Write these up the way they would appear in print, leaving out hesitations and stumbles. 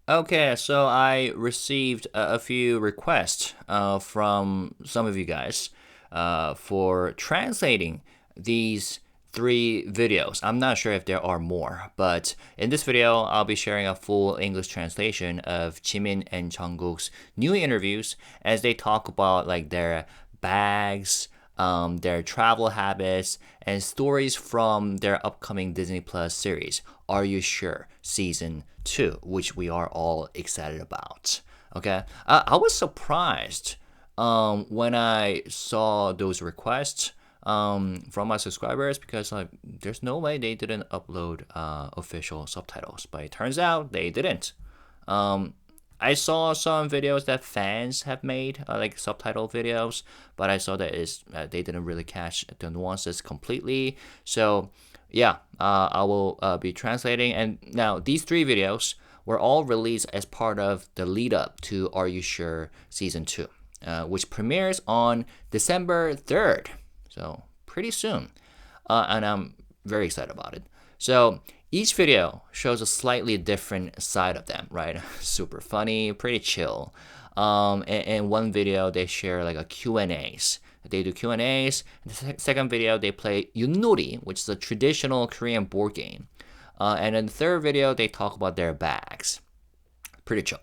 Okay, so I received a few requests from some of you guys for translating these three videos. I'm not sure if there are more, but in this video, I'll be sharing a full English translation of Jimin and Jungkook's new interviews as they talk about like their bags, their travel habits, and stories from their upcoming Disney Plus series, Are You Sure? Season 2, which we are all excited about. Okay, I was surprised when I saw those requests from my subscribers because like there's no way they didn't upload official subtitles, but it turns out they didn't. Um, I saw some videos that fans have made, like subtitle videos, but I saw that they didn't really catch the nuances completely. So, yeah, I will be translating. And now these three videos were all released as part of the lead up to Are You Sure Season 2, which premieres on December 3rd. So, pretty soon. And I'm very excited about it. So, each video shows a slightly different side of them, right? Super funny, pretty chill. In one video, they share like a Q&As. They do Q&As. In the second video, they play Yunori, which is a traditional Korean board game. And in the third video, they talk about their bags. Pretty chill.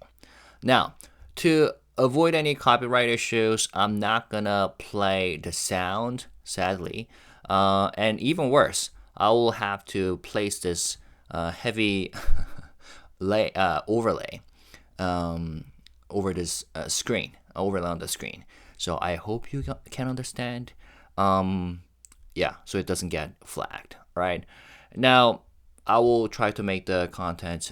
Now, to avoid any copyright issues, I'm not gonna play the sound, sadly. And even worse, I will have to place this heavy overlay over this screen, overlay on the screen. So I hope you can understand. Yeah, so it doesn't get flagged, right? Now, I will try to make the content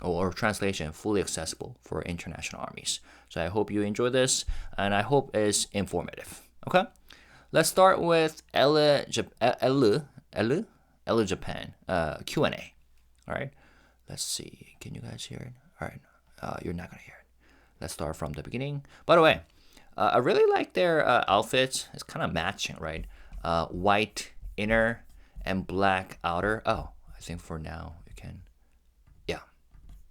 or translation fully accessible for international armies. So I hope you enjoy this, and I hope it's informative. Okay, let's start with Elle Japan Q&A. All right, let's see. Can you guys hear it? All right, you're not gonna hear it. Let's start from the beginning. By the way, I really like their outfits. It's kind of matching, right? White inner and black outer. Oh, I think for now you can, yeah.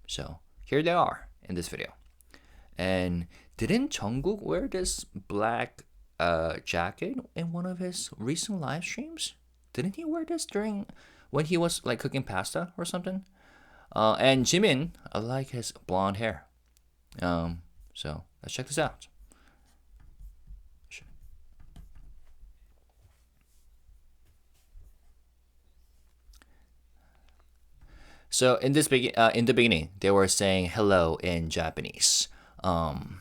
So here they are in this video. And didn't Jungkook wear this black jacket in one of his recent live streams? Didn't he wear this during when he was like cooking pasta or something? And Jimin, I like his blonde hair. So let's check this out. So in the beginning, they were saying hello in Japanese. And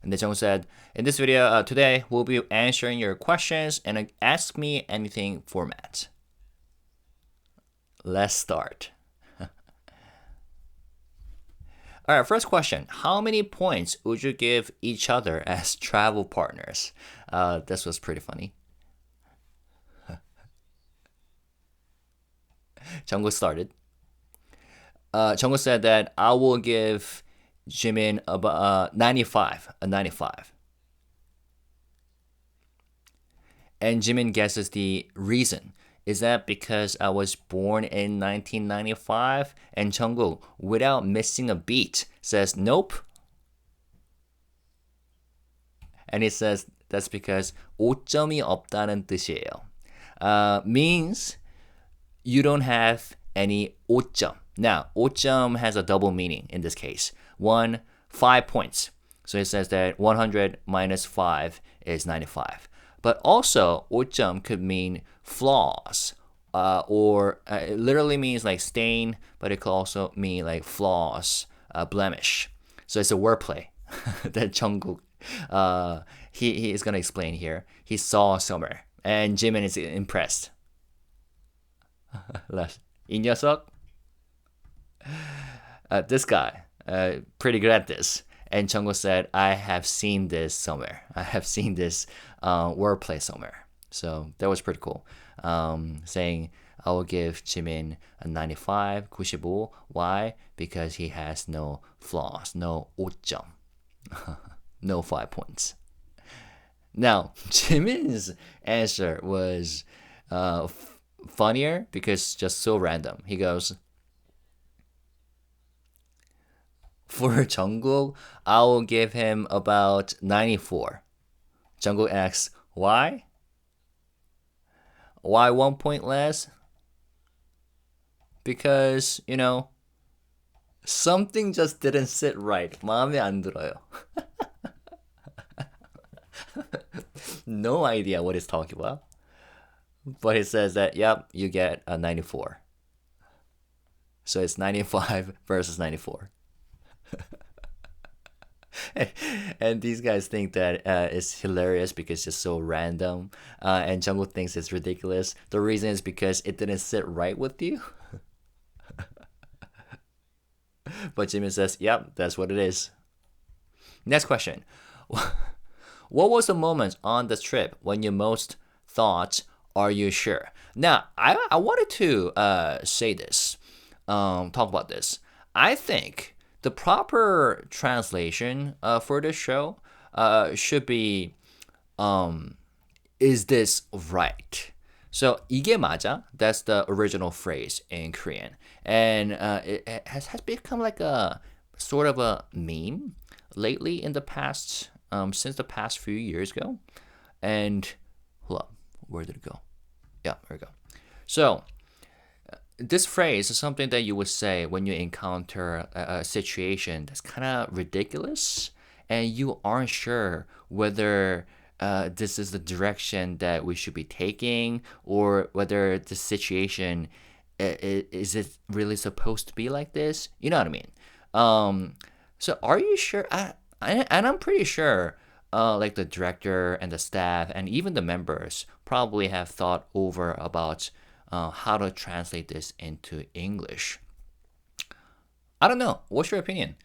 then Jung said, in this video today, we'll be answering your questions in an Ask Me Anything format. Let's start. All right, first question. How many points would you give each other as travel partners? This was pretty funny. Jungkook started. Jungkook said that I will give Jimin about 95, a 95. And Jimin guesses the reason. Is that because I was born in 1995? And Jungkook, without missing a beat, says nope. And he says that's because 오점이 없다는 뜻이에요. Means you don't have any 5점. Now, 5점 has a double meaning in this case. 5 points. So it says that 100 minus 5 is 95. But also, 5점 could mean flaws, or it literally means like stain, but it could also mean like flaws, blemish. So it's a wordplay that Jungkook he is gonna explain here. He saw somewhere, and Jimin is impressed. 이 녀석, this guy, pretty good at this. And Jungkook said, I have seen this somewhere. I have seen this wordplay somewhere. So that was pretty cool. Saying, I will give Jimin a 95, 95. Why? Because he has no flaws, no 5점, no 5 points. Now, Jimin's answer was funnier because just so random. He goes, for Jungkook, I will give him about 94. Jungkook asks, why? Why 1 point less? Because, something just didn't sit right. 마음에 안 들어요. No idea what he's talking about. But he says that, yep, you get a 94. So it's 95 versus 94. And these guys think that it's hilarious because it's so random. And Jungkook thinks it's ridiculous. The reason is because it didn't sit right with you. But Jimin says, yep, that's what it is. Next question. What was the moment on the trip when you most thought, are you sure? Now, I wanted to say this, talk about this. I think the proper translation for this show should be, is this right? So, 이게 맞아? That's the original phrase in Korean. And it has become like a sort of a meme lately in the past, since the past few years ago. And hold up, where did it go? Yeah, there we go. So this phrase is something that you would say when you encounter a situation that's kind of ridiculous and you aren't sure whether this is the direction that we should be taking or whether the situation is it really supposed to be like this? You know what I mean? So are you sure? And I'm pretty sure like the director and the staff and even the members probably have thought over about how to translate this into English. I don't know. What's your opinion?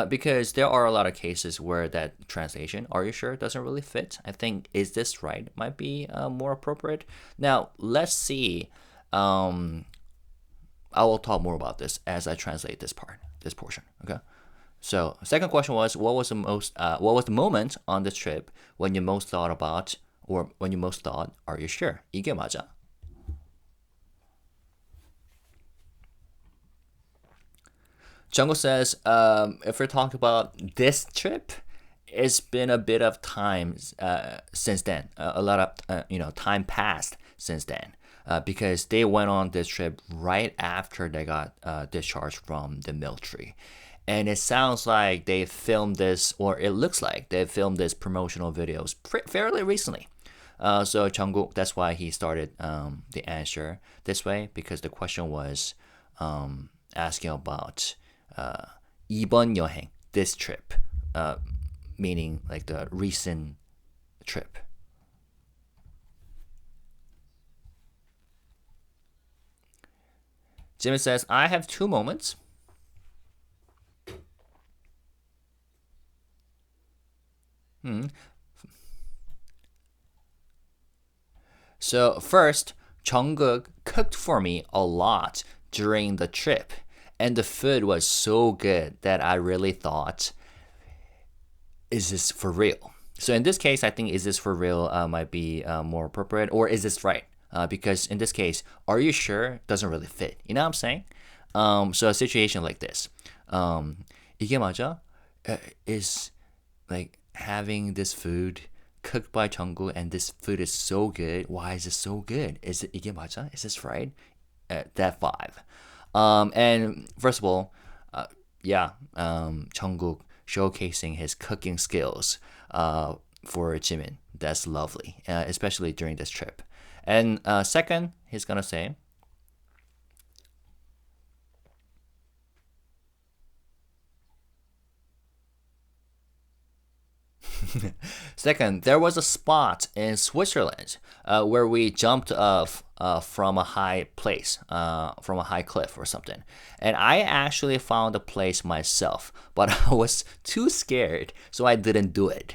Because there are a lot of cases where that translation, are you sure, doesn't really fit. I think, is this right, might be more appropriate. Now, let's see. I will talk more about this as I translate this portion. Okay. So, second question was, what was the moment on this trip when you most thought about, or when you most thought, are you sure? 이게 맞아? Jungle says, if we're talking about this trip, it's been a bit of time since then. A lot of time passed since then. Because they went on this trip right after they got discharged from the military. And it sounds like they filmed this, or it looks like they filmed this promotional videos fairly recently. So Jungkook, that's why he started the answer this way, because the question was asking about 이번 여행, this trip, meaning like the recent trip. Jimmy says, I have two moments. So first, Jungkook cooked for me a lot during the trip. And the food was so good that I really thought, is this for real? So in this case, I think is this for real might be more appropriate, or is this right? Because in this case, are you sure doesn't really fit. You know what I'm saying? So a situation like this, 이게 맞아? Is like having this food cooked by Jungkook and this food is so good. Why is it so good? Is it 이게 맞아? Is this right? That vibe. And first of all, Jungkook showcasing his cooking skills for Jimin. That's lovely, especially during this trip. And second, he's gonna say, second, there was a spot in Switzerland where we jumped off from a high place, from a high cliff or something. And I actually found the place myself, but I was too scared, so I didn't do it.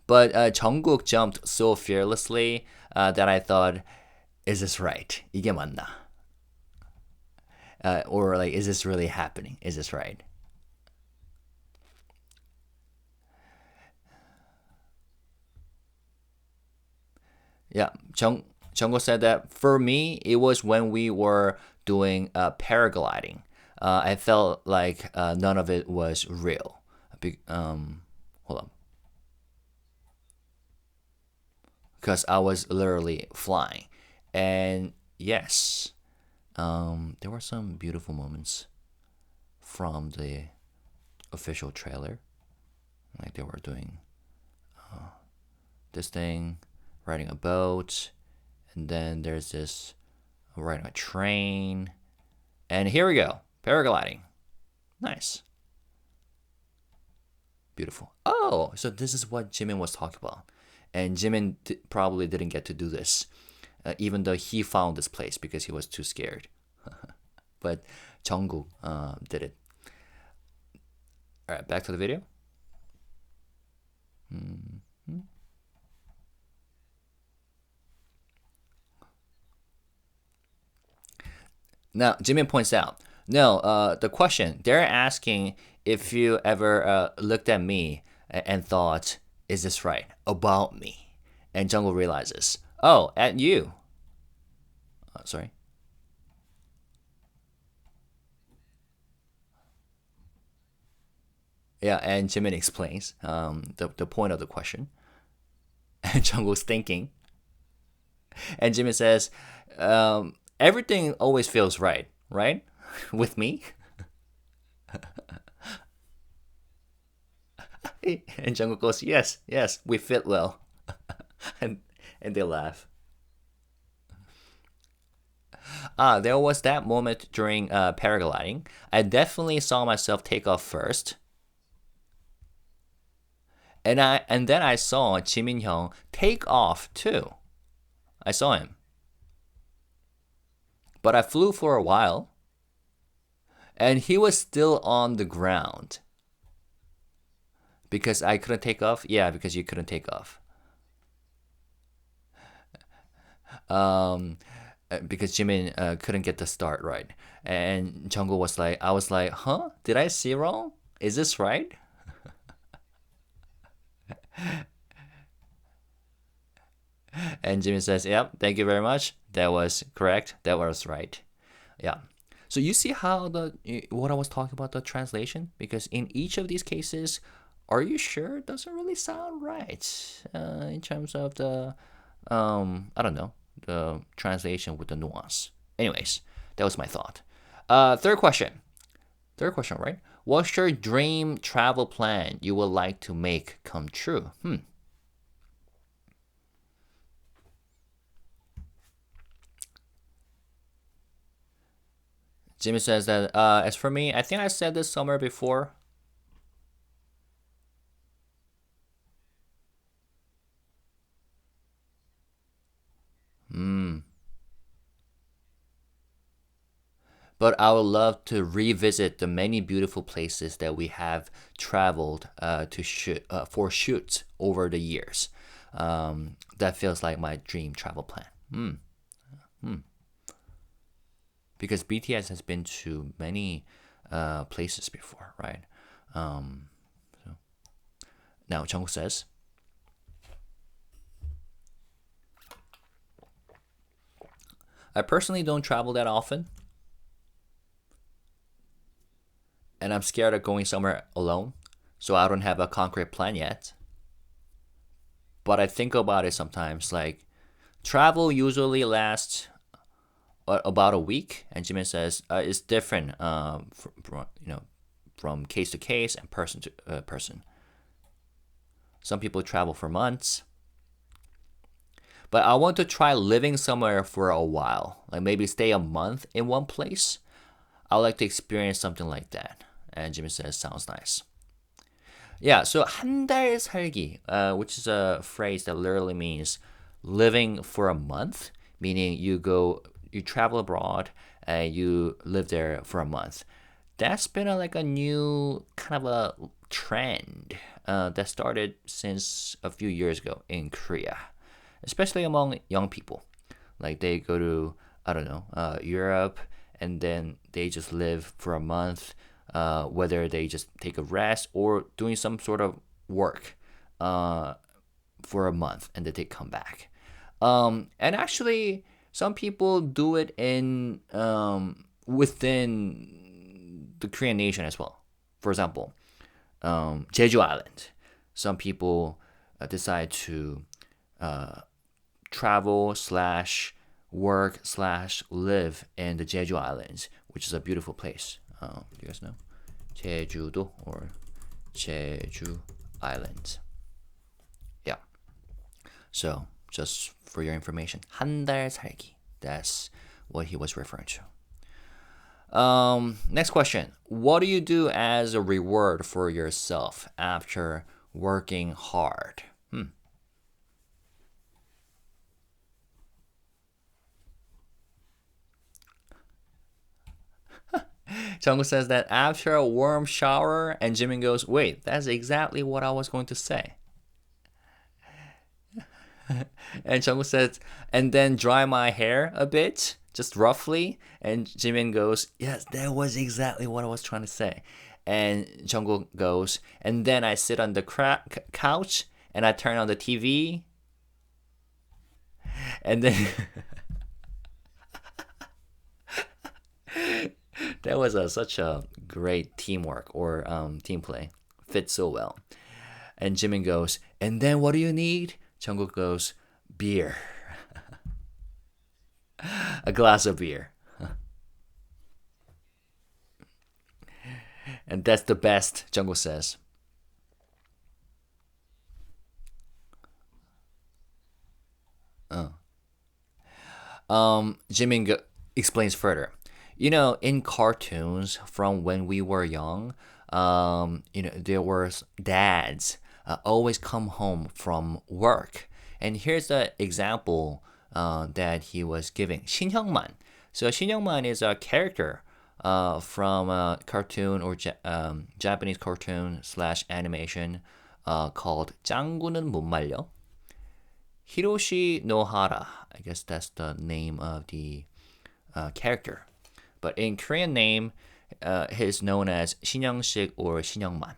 But Jungkook jumped so fearlessly that I thought, is this right? 이게 맞나? Or like, is this really happening? Is this right? Yeah, Jungkook said that for me, it was when we were doing paragliding. I felt like none of it was real. Hold on. Because I was literally flying. And yes, there were some beautiful moments from the official trailer. Like they were doing this thing, riding a boat, and then there's this riding a train. And here we go, paragliding. Nice. Beautiful. Oh, so this is what Jimin was talking about. And Jimin probably didn't get to do this, even though he found this place because he was too scared. But Jungkook did it. All right, back to the video. Now, Jimin points out, no, the question, they're asking if you ever looked at me and thought, is this right? About me. And Jungkook realizes, oh, at you. Sorry. Yeah, and Jimin explains the point of the question. And Jungkook's thinking. And Jimin says, everything always feels right, right? With me? And Jungkook goes, yes, yes, we fit well. and they laugh. There was that moment during paragliding. I definitely saw myself take off first. And then I saw Jimin Hyung take off too. I saw him. But I flew for a while. And he was still on the ground. Because I couldn't take off? Yeah, because you couldn't take off. Because Jimin couldn't get the start right. And Jungkook was like, I was like, huh? Did I see wrong? Is this right? And Jimin says, yep, thank you very much. That was correct. That was right. Yeah. So you see how what I was talking about, the translation? Because in each of these cases, are you sure it doesn't really sound right in terms of the, I don't know, the translation with the nuance. Anyways, that was my thought. Third question. Third question, right? What's your dream travel plan you would like to make come true? Jimmy says that, as for me, I think I said this somewhere before. But I would love to revisit the many beautiful places that we have traveled to shoot for shoots over the years. That feels like my dream travel plan. Because BTS has been to many places before, right? Now Jungkook says, I personally don't travel that often. And I'm scared of going somewhere alone, so I don't have a concrete plan yet. But I think about it sometimes, like travel usually lasts about a week, and Jimin says it's different, from case to case and person to person. Some people travel for months, but I want to try living somewhere for a while, like maybe stay a month in one place. I would like to experience something like that. And Jimmy says, sounds nice. Yeah, so 한 달 살기, which is a phrase that literally means living for a month, meaning you travel abroad and you live there for a month. That's been like a new kind of a trend that started since a few years ago in Korea, especially among young people. Like they go to, I don't know, Europe, and then they just live for a month, whether they just take a rest or doing some sort of work for a month, and then they come back. And actually, some people do it in within the Korean nation as well. For example, Jeju Island. Some people decide to travel slash work slash live in the Jeju Islands, which is a beautiful place. Do you guys know? Jeju-do or Jeju Island. Yeah. So just for your information, 한 달 살기. That's what he was referring to. Next question. What do you do as a reward for yourself after working hard? Jungkook says that after a warm shower, and Jimin goes, wait, that's exactly what I was going to say. And Jungkook says, and then dry my hair a bit, just roughly. And Jimin goes, yes, that was exactly what I was trying to say. And Jungkook goes, and then I sit on the couch and I turn on the TV. And then that was such a great teamwork or team play. Fits so well. And Jimin goes, and then what do you need? Jungkook goes, beer. A glass of beer. And that's the best, Jungkook says. Jimin explains further. You know, in cartoons from when we were young, there were dads always come home from work. And here's the example that he was giving. 신형만. So 신형만 is a character from a cartoon or Japanese cartoon slash animation called 짱구는 못 말려. Hiroshi Nohara. I guess that's the name of the character. But in Korean name, he's known as 신영식 or 신영만.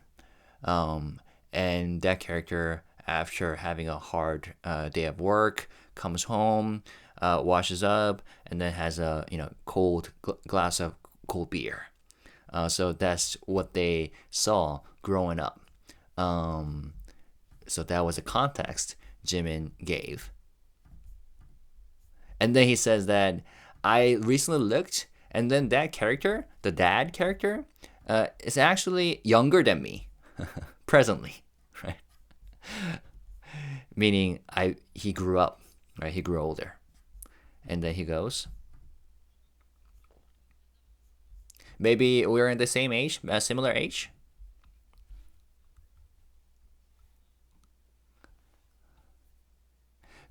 And that character, after having a hard day of work, comes home, washes up, and then has a cold glass of cold beer. So that's what they saw growing up. So that was the context Jimin gave. And then he says that I recently looked, and then that character, the dad character, is actually younger than me presently, right? Meaning he grew up, right? He grew older. And then he goes, maybe we're in the same age, similar age.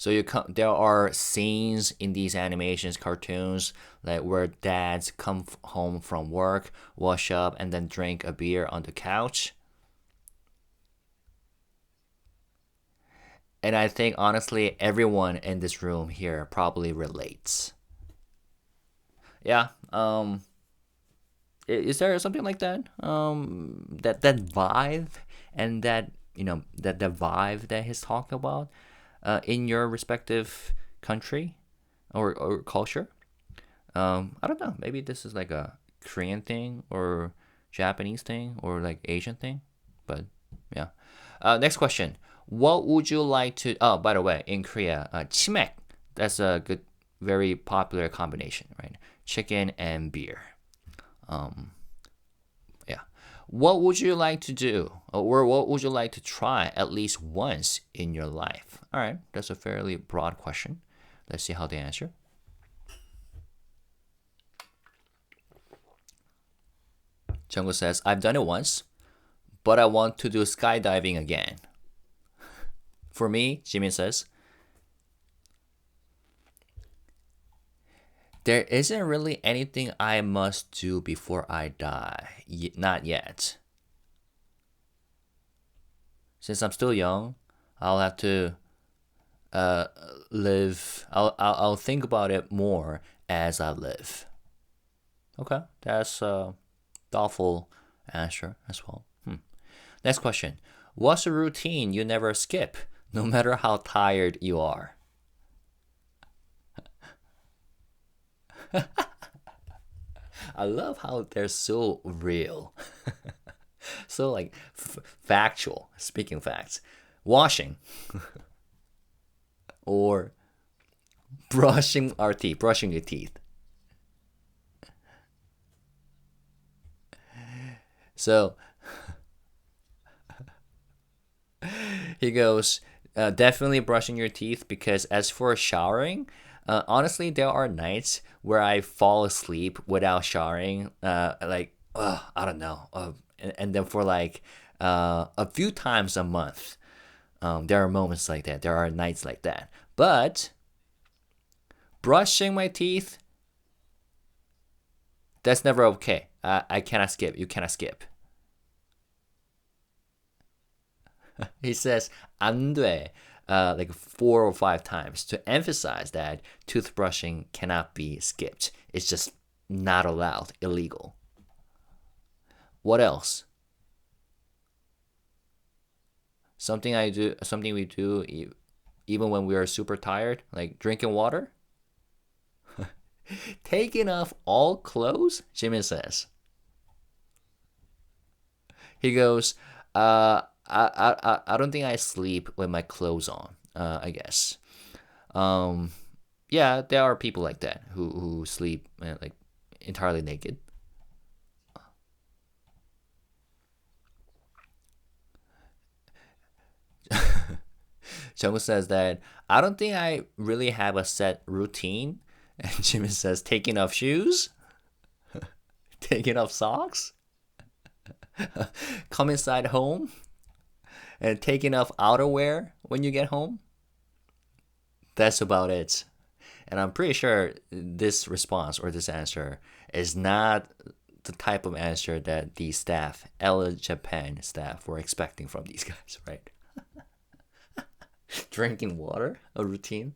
So there are scenes in these animations, cartoons, like where dads come home from work, wash up, and then drink a beer on the couch. And I think honestly, everyone in this room here probably relates. Yeah. Is there something like that? That vibe and that vibe that he's talking about in your respective country or culture. I don't know. Maybe this is like a Korean thing or Japanese thing or like Asian thing. But yeah. Next question. What would you like to? Oh, by the way, in Korea, chimek. That's a good, very popular combination, right? Chicken and beer. Yeah. What would you like to do, or what would you like to try at least once in your life? All right, that's a fairly broad question. Let's see how they answer. Jungkook says, I've done it once, but I want to do skydiving again. For me, Jimin says, there isn't really anything I must do before I die. Not yet. Since I'm still young, I'll have to live. I'll think about it more as I live. Okay, that's a thoughtful answer as well. Next question. What's a routine you never skip, no matter how tired you are? I love how they're so real. So like factual, speaking facts. Washing or brushing our teeth, brushing your teeth. So he goes, definitely brushing your teeth because as for showering, honestly, there are nights where I fall asleep without showering. I don't know. And then for like a few times a month, there are moments like that. There are nights like that. But brushing my teeth, that's never okay. I cannot skip. You cannot skip. He says 안 돼, like 4 or 5 times to emphasize that toothbrushing cannot be skipped. It's just not allowed, illegal. What else? Something we do even when we are super tired, like drinking water. Taking off all clothes, Jimin says. He goes, I don't think I sleep with my clothes on. I guess. Um, yeah, there are people like that who sleep like entirely naked. Jungkook says that I don't think I really have a set routine, and Jimin says taking off shoes, taking off socks, come inside home, and taking off outerwear when you get home. That's about it. And I'm pretty sure this response or this answer is not the type of answer that the staff, ELLE Japan staff, were expecting from these guys, right? Drinking water, a routine,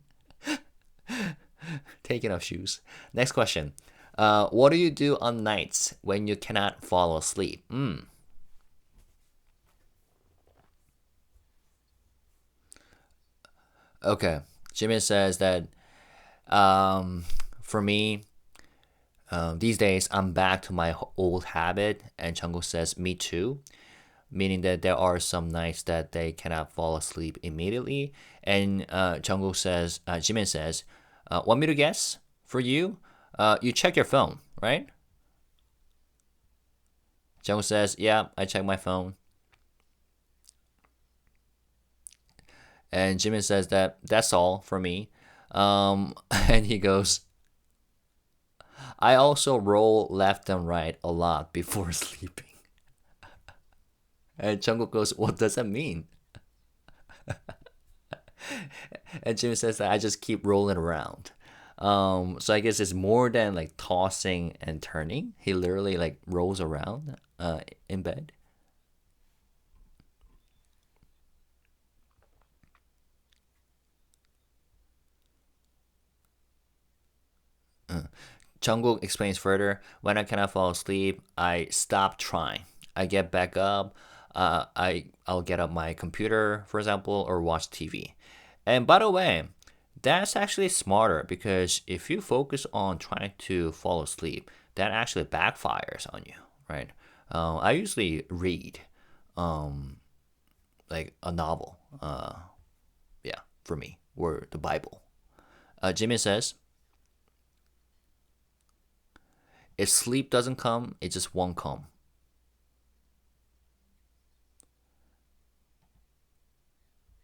taking off shoes. Next question. What do you do on nights when you cannot fall asleep? Okay. Jimin says that for me, these days I'm back to my old habit, and Jungkook says me too, meaning that there are some nights that they cannot fall asleep immediately. And Jimin says, want me to guess? For you, you check your phone, right? Jungkook says, yeah, I check my phone. And Jimin says that that's all for me. And he goes, I also roll left and right a lot before sleeping. And Jungkook goes, what does that mean? And Jimmy says that I just keep rolling around. So I guess it's more than like tossing and turning. He literally like rolls around in bed. Jungkook explains further, when I cannot fall asleep, I stop trying. I get back up. I'll get up my computer, for example, or watch TV. And by the way, that's actually smarter because if you focus on trying to fall asleep, that actually backfires on you, right? I usually read um, like a novel, yeah, for me, or the Bible. Jimmy says, if sleep doesn't come, it just won't come.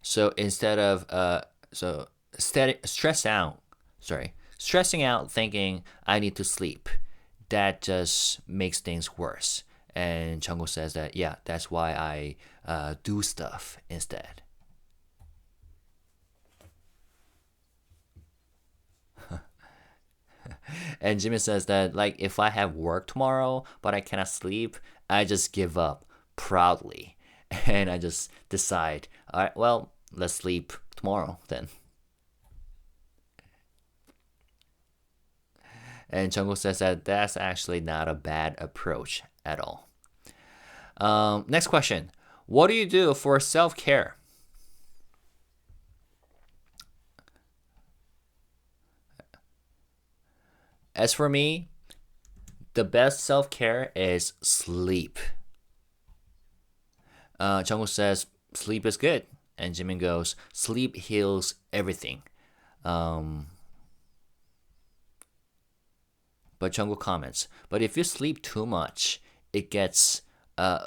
So instead of stress out, sorry, stressing out, thinking I need to sleep, that just makes things worse. And Chango says that yeah, that's why I do stuff instead. And Jimmy says that like if I have work tomorrow but I cannot sleep, I just give up proudly, and I just decide, all right, well, let's sleep tomorrow then. And Jungkook says that that's actually not a bad approach at all. Next question. What do you do for self care? As for me, the best self-care is sleep. Jungkook says sleep is good, and Jimin goes sleep heals everything. Um, but Jungkook comments, but if you sleep too much, it gets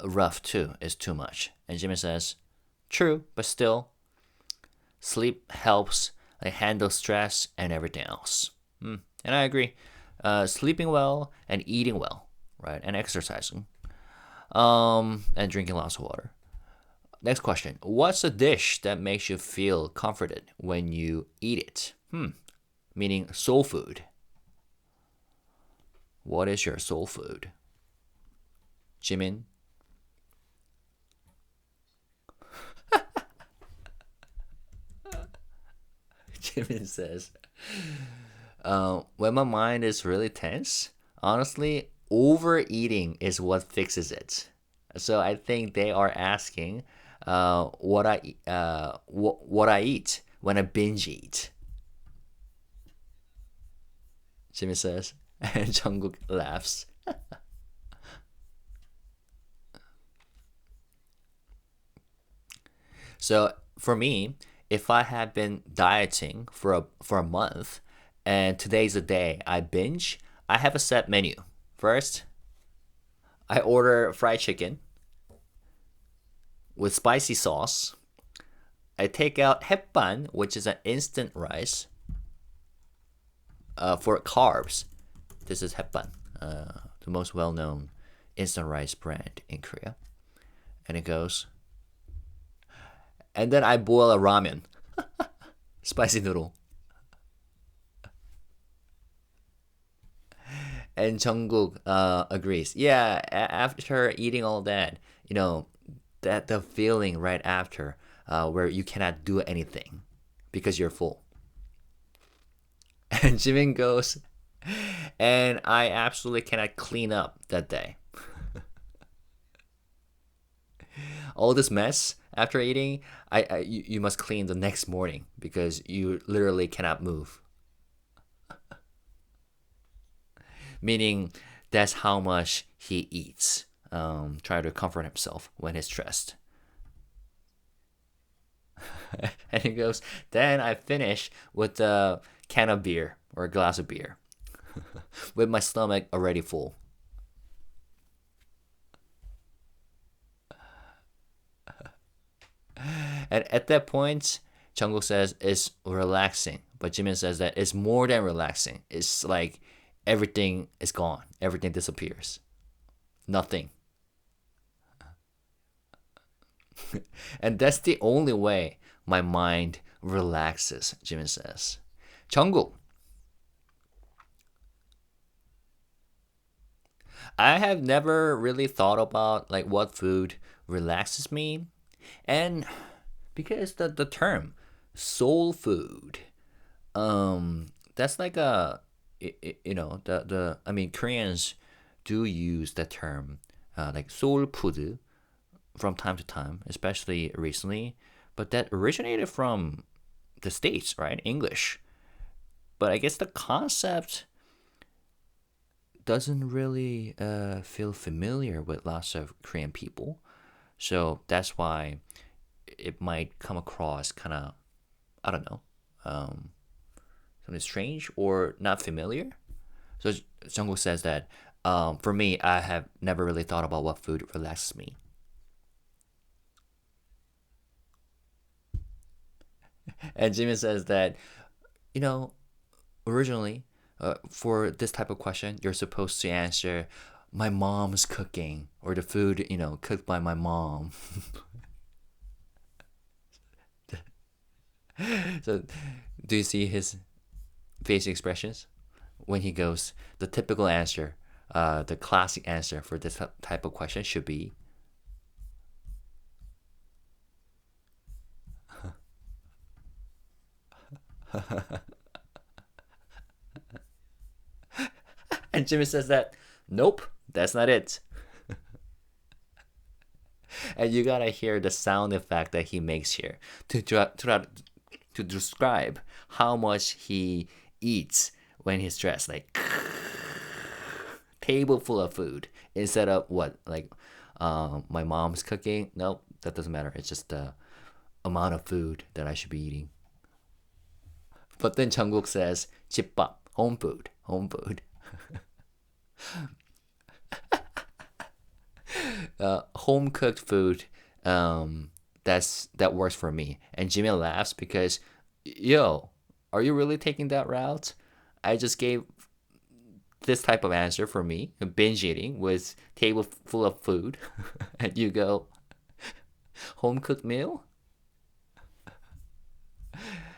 rough too. It's too much. And Jimin says, true, but still, sleep helps like handle stress and everything else. And I agree. Sleeping well and eating well, right, and exercising, and drinking lots of water. Next question. What's a dish that makes you feel comforted when you eat it? Meaning soul food. What is your soul food? Jimin? Jimin says, when my mind is really tense, honestly, overeating is what fixes it. So I think they are asking what I eat when I binge eat. Jimmy says, and Jungkook laughs. So for me, if I have been dieting for a month, and today's the day I binge, I have a set menu. First, I order fried chicken with spicy sauce. I take out 햇반, which is an instant rice, for carbs. This is 햇반, the most well-known instant rice brand in Korea. And it goes. And then I boil a ramen, spicy noodle. And Jungkook agrees. Yeah, after eating all that, that the feeling right after, where you cannot do anything because you're full. And Jimin goes, and I absolutely cannot clean up that day. All this mess after eating, you must clean the next morning because you literally cannot move. Meaning that's how much he eats. Try to comfort himself when he's stressed. And he goes, then I finish with a can of beer or a glass of beer with my stomach already full. And at that point, Jungkook says it's relaxing, but Jimin says that it's more than relaxing. It's like everything is gone. Everything disappears. Nothing. And that's the only way my mind relaxes, Jimin says. Jungkook. I have never really thought about like what food relaxes me. And because the term soul food, that's like the I mean Koreans do use that term, like soul food from time to time, especially recently, but that originated from the States, right? English. But I guess the concept doesn't really feel familiar with lots of Korean people. So that's why it might come across kind of, I don't know, something strange or not familiar. So Jungkook says that for me, I have never really thought about what food relaxes me. And Jimin says that, you know, originally, for this type of question, you're supposed to answer, my mom's cooking, or the food, cooked by my mom. So, do you see his face expressions when he goes? The typical answer, the classic answer for this type of question should be. And Jimmy says that, nope, that's not it. And you gotta hear the sound effect that he makes here to describe how much he eats when he's stressed. Like, table full of food instead of what like my mom's cooking. Nope, that doesn't matter. It's just the amount of food that I should be eating. But then Jungkook says 집밥, home food, home food. Home cooked food. That works for me. And Jimmy laughs because, yo, are you really taking that route? I just gave this type of answer for me, binge eating with table full of food, and you go home cooked meal.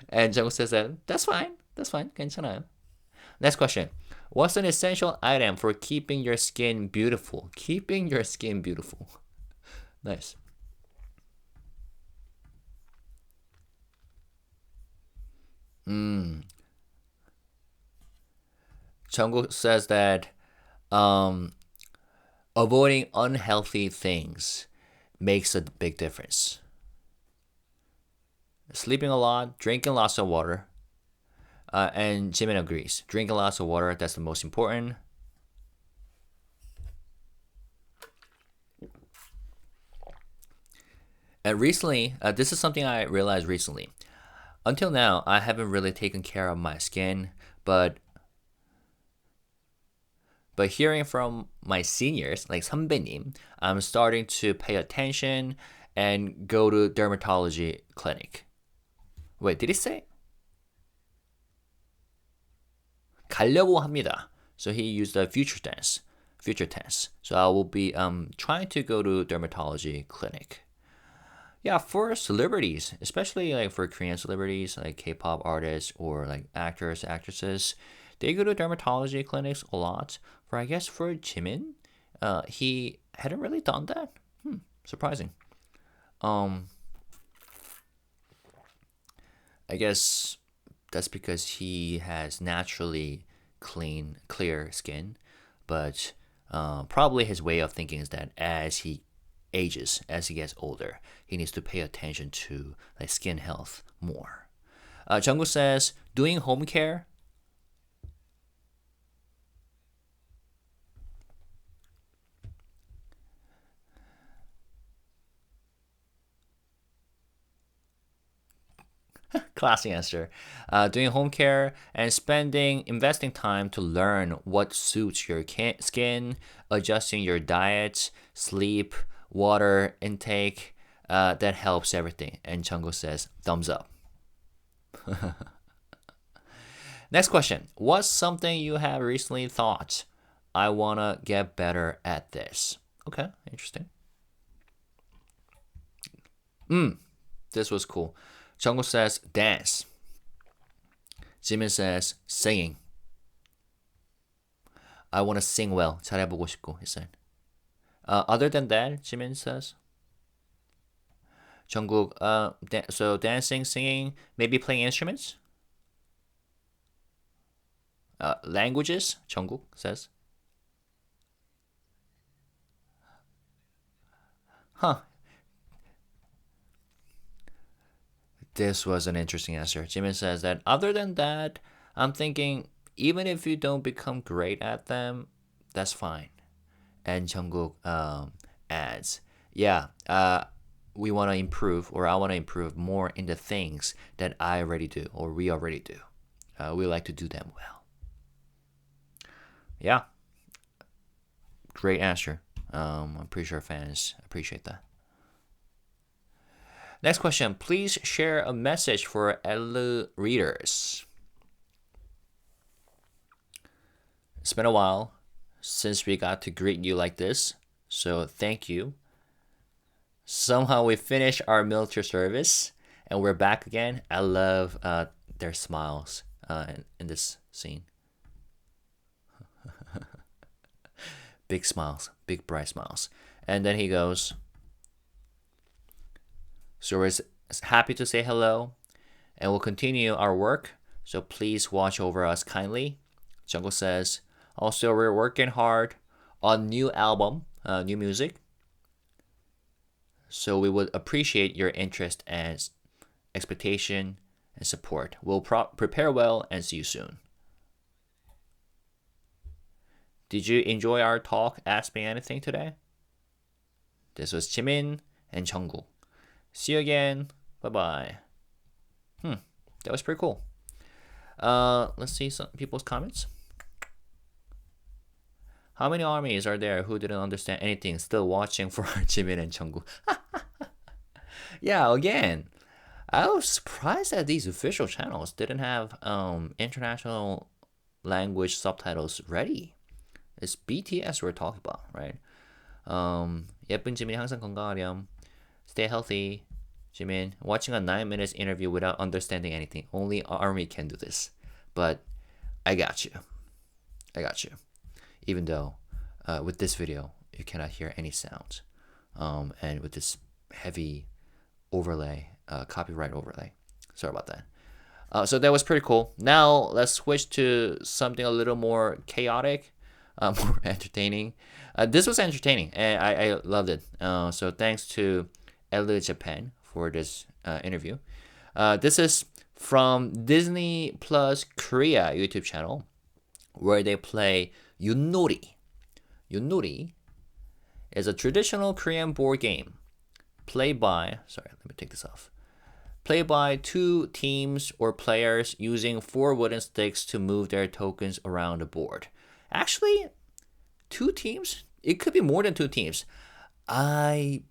And Jungkook says that's fine, 괜찮아요. Next question. What's an essential item for keeping your skin beautiful? Keeping your skin beautiful. Nice. Jungkook says that um, avoiding unhealthy things makes a big difference. Sleeping a lot, drinking lots of water, and Jimin agrees. Drinking lots of water, that's the most important. And recently, this is something I realized recently. Until now, I haven't really taken care of my skin, but hearing from my seniors, like 선배님, I'm starting to pay attention and go to dermatology clinic. Wait, did he say? 가려고 합니다. So he used the future tense. Future tense. So I will be trying to go to dermatology clinic. Yeah, for celebrities, especially like for Korean celebrities, like K-pop artists or like actors, actresses, they go to dermatology clinics a lot. For I guess for Jimin, he hadn't really done that. Surprising. Um, I guess that's because he has naturally clear skin, but probably his way of thinking is that as he ages, as he gets older, he needs to pay attention to like skin health more. Jungkook says doing home care. Classy answer. Doing home care and investing time to learn what suits your skin, adjusting your diet, sleep, water intake, that helps everything. And Jungkook says, thumbs up. Next question. What's something you have recently thought? I want to get better at this. Okay, interesting. This was cool. Jungkook says dance. Jimin says singing. I want to sing well. 잘해보고 싶고, he said. Other than that, Jimin says. Jungkook, so dancing, singing, maybe playing instruments? Languages, Jungkook says. Huh. This was an interesting answer. Jimin says that other than that, I'm thinking even if you don't become great at them, that's fine. And Jungkook adds, yeah, we want to improve, or I want to improve more in the things that I already do, or we already do. We like to do them well. Yeah, great answer. I'm pretty sure fans appreciate that. Next question. Please share a message for ELLE readers. It's been a while since we got to greet you like this, so thank you. Somehow we finished our military service and we're back again. I love their smiles in this scene. Big smiles, big bright smiles. And then he goes, so we're happy to say hello and we'll continue our work. So please watch over us kindly. Jungkook says, also we're working hard on new album, new music. So we would appreciate your interest and expectation and support. We'll prepare well and see you soon. Did you enjoy our talk? Ask me anything today. This was Jimin and Jungkook. See you again. Bye bye. That was pretty cool. Let's see some people's comments. How many armies are there who didn't understand anything still watching for Jimin and Jungkook? Yeah, again, I was surprised that these official channels didn't have international language subtitles ready. It's BTS we're talking about, right? 예쁜 지민이 항상 건강하렴. Stay healthy, Jimin. Watching a 9 minutes interview without understanding anything. Only Army can do this. But I got you. Even though with this video, you cannot hear any sounds. And with this heavy overlay, copyright overlay. Sorry about that. So that was pretty cool. Now let's switch to something a little more chaotic, more entertaining. This was entertaining, and I loved it. So thanks to ELLE Japan for this interview. This is from Disney Plus Korea YouTube channel, where they play Yunori. Yunori is a traditional Korean board game played by, let me take this off. Played by 2 teams or players using 4 wooden sticks to move their tokens around the board. Actually, 2 teams? It could be more than 2 teams. I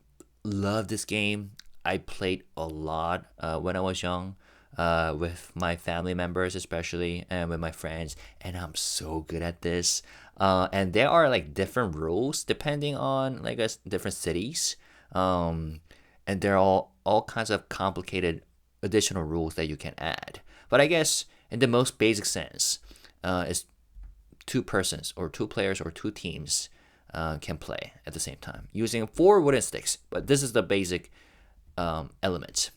love this game. I played a lot when I was young, with my family members especially, and with my friends, and I'm so good at this. And there are like different rules depending on like different cities, and there are all kinds of complicated additional rules that you can add. But I guess in the most basic sense, is 2 persons or 2 players or 2 teams can play at the same time using 4 wooden sticks. But this is the basic element: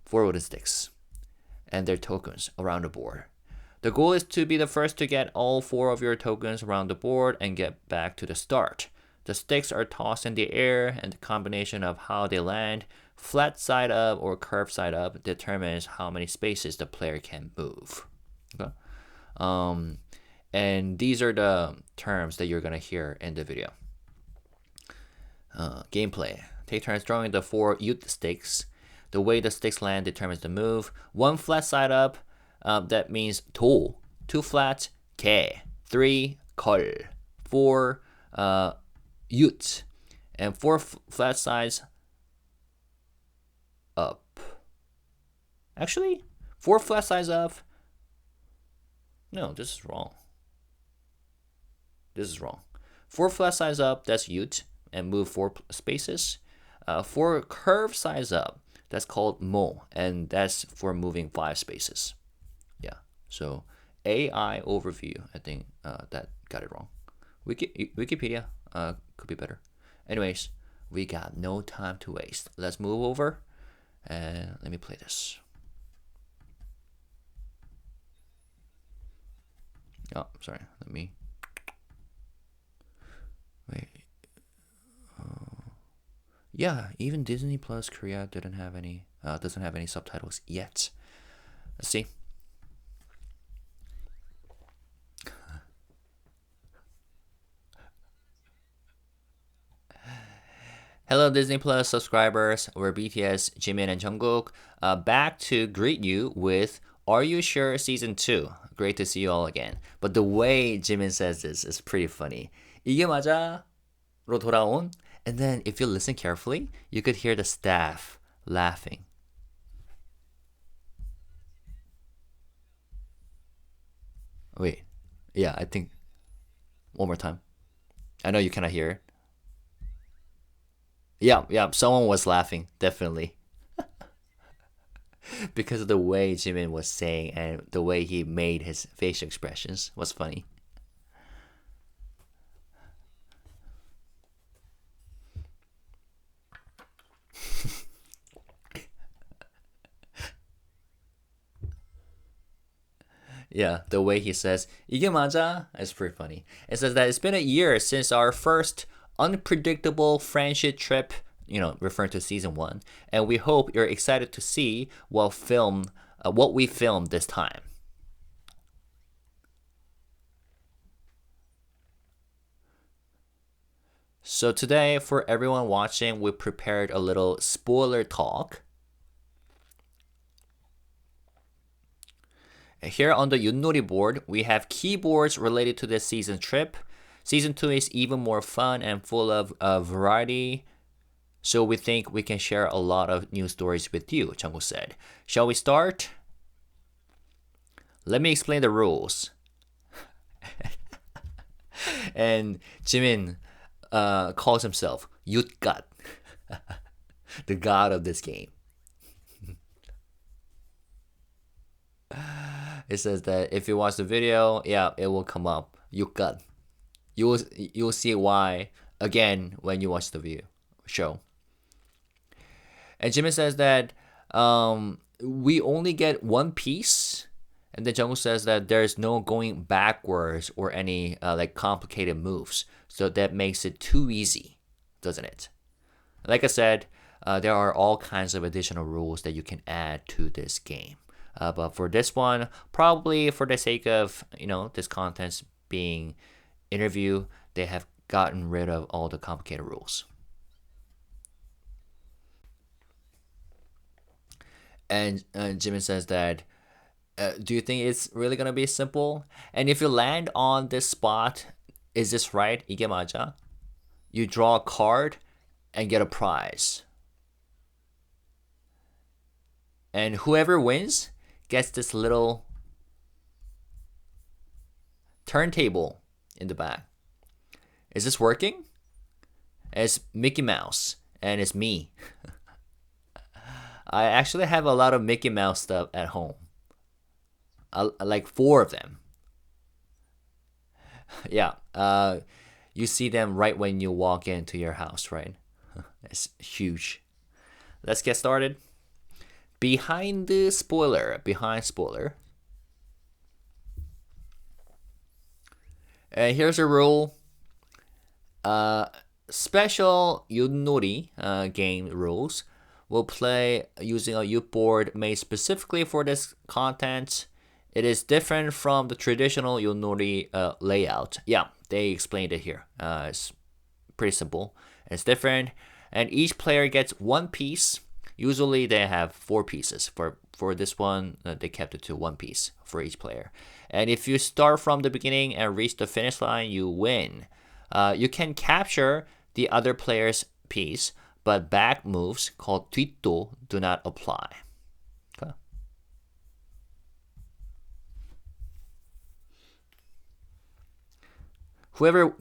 4 wooden sticks and their tokens around the board. The goal is to be the first to get all 4 of your tokens around the board and get back to the start. The sticks are tossed in the air, and the combination of how they land, flat side up or curved side up, determines how many spaces the player can move. Okay? And these are the terms that you're going to hear in the video. Gameplay. Take turns throwing the 4 youth sticks. The way the sticks land determines the move. 1 flat side up, that means 도. 2 flat, 개. 3, 걸. 4, youth. And 4 flat sides, up. Actually, 4 flat sides up. No, this is wrong. 4 flat sides up, that's youth, and move 4 spaces. 4 curved sides up, that's called mo, and that's for moving 5 spaces. Yeah, so AI overview, I think that got it wrong. Wikipedia could be better. Anyways, we got no time to waste. Let's move over and let me play this. Oh, sorry. Let me. Wait. Yeah, even Disney Plus Korea doesn't have any subtitles yet. Let's see. Hello Disney Plus subscribers, we're BTS Jimin and Jungkook, back to greet you with Are You Sure Season 2. Great to see you all again. But the way Jimin says this is pretty funny. 이게 맞아? 로 돌아온? And then if you listen carefully, you could hear the staff laughing. Wait, yeah, I think one more time. I know you cannot hear it. Yeah, someone was laughing, definitely. Because of the way Jimin was saying and the way he made his facial expressions was funny. Yeah, the way he says 이게 맞아 is pretty funny. It says that it's been a year since our first unpredictable friendship trip, referring to season 1, and we hope you're excited to see what we filmed this time. So today, for everyone watching, we prepared a little spoiler talk. Here on the Yunori board, we have keyboards related to this season trip. Season 2 is even more fun and full of variety. So we think we can share a lot of new stories with you, Jungkook said. Shall we start? Let me explain the rules. And Jimin calls himself Yutgat, the god of this game. It says that if you watch the video, yeah, it will come up. Yutgat. You'll see why again when you watch the show. And Jimin says that we only get one piece. And then Jungkook says that there's no going backwards or any like complicated moves. So that makes it too easy, doesn't it? Like I said, there are all kinds of additional rules that you can add to this game. But for this one, probably for the sake of, this content's being interview, they have gotten rid of all the complicated rules. And Jimin says that do you think it's really gonna be simple? And if you land on this spot, is this right? 이게 맞아? You draw a card and get a prize. And whoever wins gets this little turntable in the back. Is this working? It's Mickey Mouse and it's me. I actually have a lot of Mickey Mouse stuff at home. Like 4 of them. Yeah, you see them right when you walk into your house, right? It's huge. Let's get started. Behind spoiler. And here's a rule. Special Yunori game rules. We'll play using a youth board made specifically for this content. It is different from the traditional Yunori layout. Yeah, they explained it here. It's pretty simple. It's different. And each player gets 1 piece. Usually they have 4 pieces. For this one, they kept it to 1 piece for each player. And if you start from the beginning and reach the finish line, you win. You can capture the other player's piece, but back moves called 뒷도 do not apply. Okay. Whoever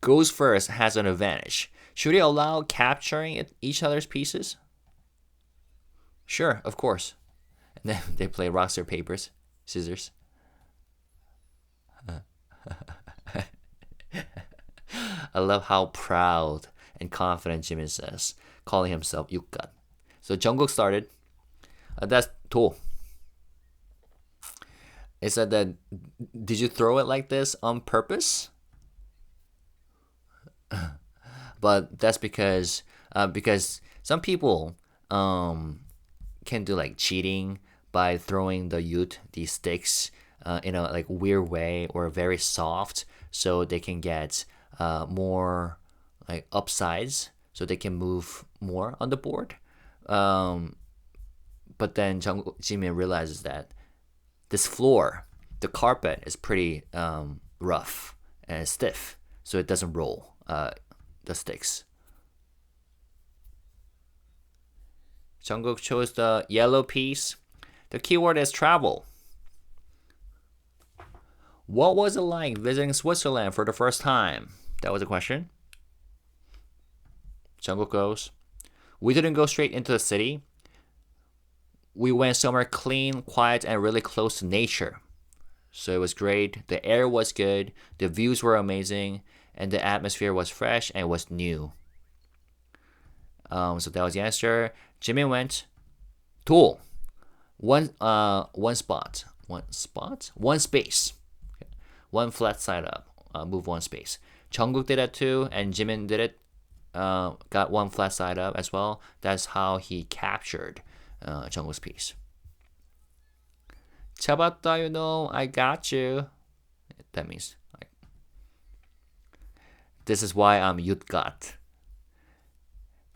goes first has an advantage. Should we allow capturing each other's pieces? Sure, of course. And then they play rock, paper, scissors. I love how proud and confident Jimin says, calling himself Yukgat. So Jungkook started. That's Do. It said that, did you throw it like this on purpose? But that's because some people can do like cheating by throwing these sticks in a like weird way or very soft, so they can get more like upsides, so they can move more on the board. But then Jimin realizes that this floor, the carpet, is pretty rough and stiff, so it doesn't roll the sticks. Jungkook chose the yellow piece. The keyword is travel. What was it like visiting Switzerland for the first time? That was the question. Jungkook goes, we didn't go straight into the city. We went somewhere clean, quiet, and really close to nature. So it was great. The air was good. The views were amazing. And the atmosphere was fresh and was new. So that was the answer. Jimin went to one spot. One space. Okay. 1 flat side up. Move 1 space. Jungkook did that too, and Jimin did it. Got 1 flat side up as well. That's how he captured Jungkook's piece. 잡았다, I got you. That means This is why I'm Yutgat.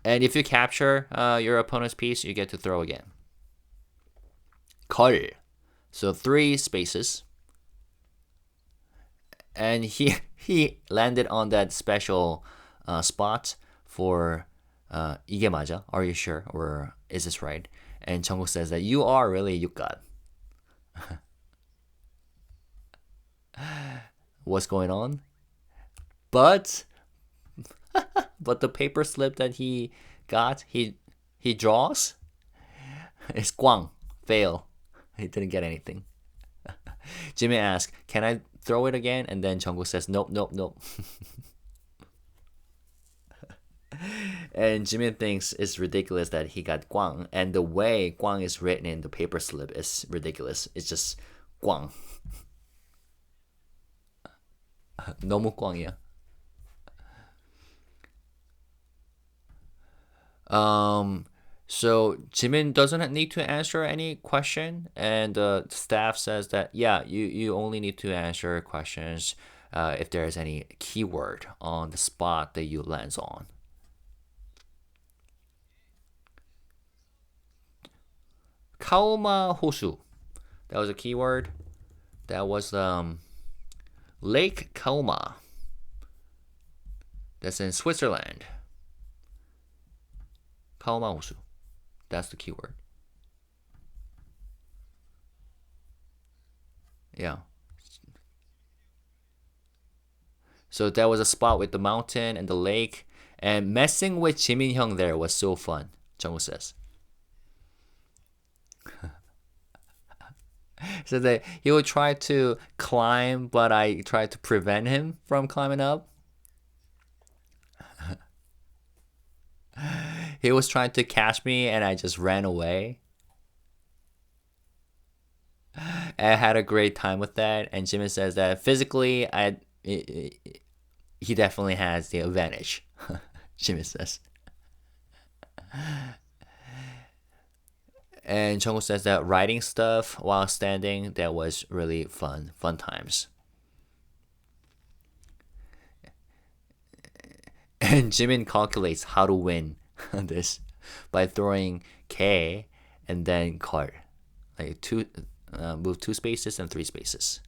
And if you capture your opponent's piece, you get to throw again. 걸. So 3 spaces. And he landed on that special spot for 이게 맞아? Are you sure? Or is this right? And Jungkook says that you are really Yutgat. What's going on? But the paper slip that he got, he draws is Gwang. Fail. He didn't get anything. Jimin asks, "Can I throw it again?" And then Jungkook says, "Nope, nope, nope." And Jimin thinks it's ridiculous that he got Gwang, and the way Gwang is written in the paper slip is ridiculous. It's just Gwang. 너무 꽝이야. So Jimin doesn't need to answer any question, and the staff says that yeah, you only need to answer questions if there is any keyword on the spot that you lands on. Kaoma Hosu, that was a keyword. That was Lake Kaoma. That's in Switzerland. Kaoma Hosu. That's the keyword. Yeah. So that was a spot with the mountain and the lake. And messing with Jimin Hyung there was so fun, Jungwoo says. So that he would try to climb, but I tried to prevent him from climbing up. He was trying to catch me and I just ran away. I had a great time with that, and Jimin says that physically, he definitely has the advantage. Jimin says. And Jungkook says that writing stuff while standing, that was really fun times. And Jimin calculates how to win this by throwing K and then 걸. Like move 2 spaces and 3 spaces.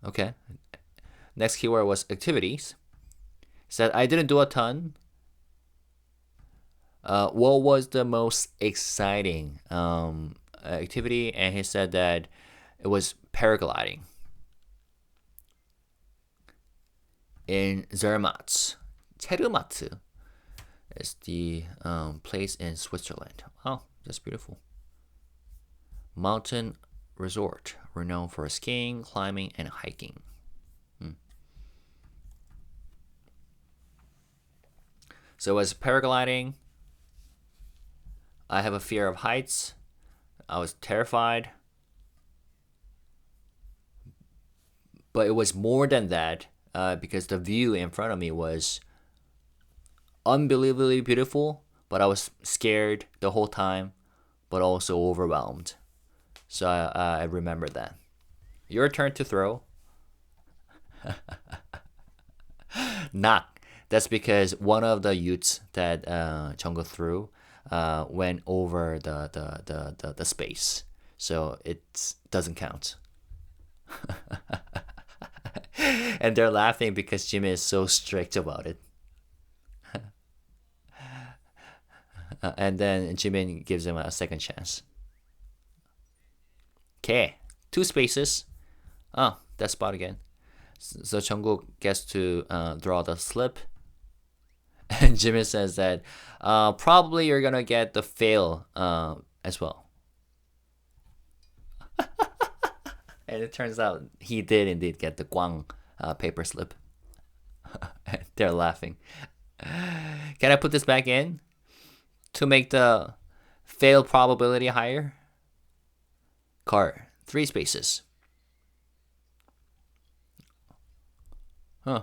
Okay. Next keyword was activities. Said I didn't do a ton. What was the most exciting activity? And he said that it was paragliding in Zermatt. Zermatt is the place in Switzerland. Oh, that's beautiful. Mountain resort renowned for skiing, climbing, and hiking. So as paragliding, I have a fear of heights. I was terrified. But it was more than that because the view in front of me was unbelievably beautiful, but I was scared the whole time, but also overwhelmed. So I remember that. Your turn to throw. Knock. That's because one of the youths that Jungkook threw went over the space, so it doesn't count. And they're laughing because Jimin is so strict about it. And then Jimin gives him a second chance. Okay, 2 spaces. Oh, that spot again. So Jungkook gets to draw the slip. And Jimin says that probably you're gonna get the fail as well. And it turns out he did indeed get the Gwang paper slip. They're laughing. Can I put this back in to make the fail probability higher? Car, 3 spaces. Huh.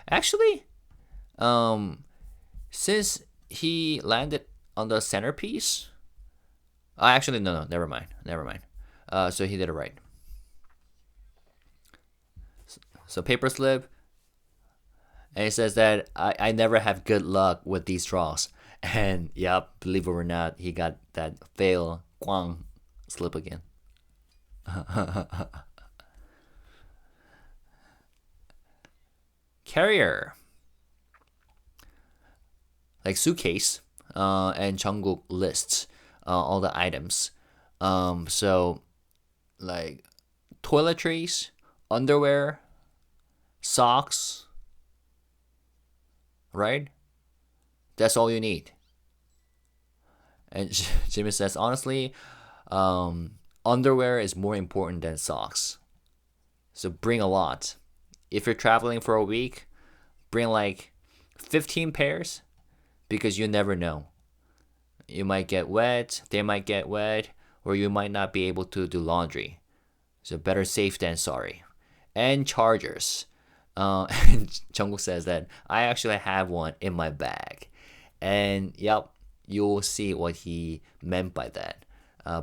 Actually, since he landed on the centerpiece, actually no, never mind. So he did it right. So paper slip, and he says that I never have good luck with these draws. And yep, believe it or not, he got that fail Guang slip again. Carrier, like suitcase, and Jungkook lists all the items. So like toiletries, underwear, socks, right? That's all you need. And Jimmy says, honestly, underwear is more important than socks. So bring a lot. If you're traveling for a week, bring like 15 pairs because you never know. You might get wet, they might get wet, or you might not be able to do laundry. So better safe than sorry. And chargers. And Jungkook says that I actually have one in my bag. And yep, you'll see what he meant by that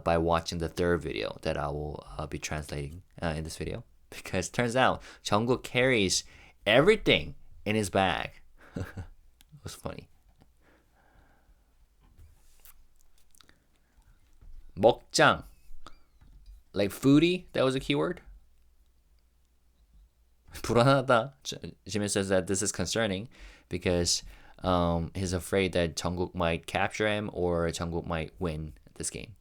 by watching the third video that I will be translating in this video. Because turns out Jungkook carries everything in his bag. It was funny. 먹장, like foodie, that was a keyword. 불안하다. Jimin says that this is concerning because he's afraid that Jungkook might capture him or Jungkook might win this game.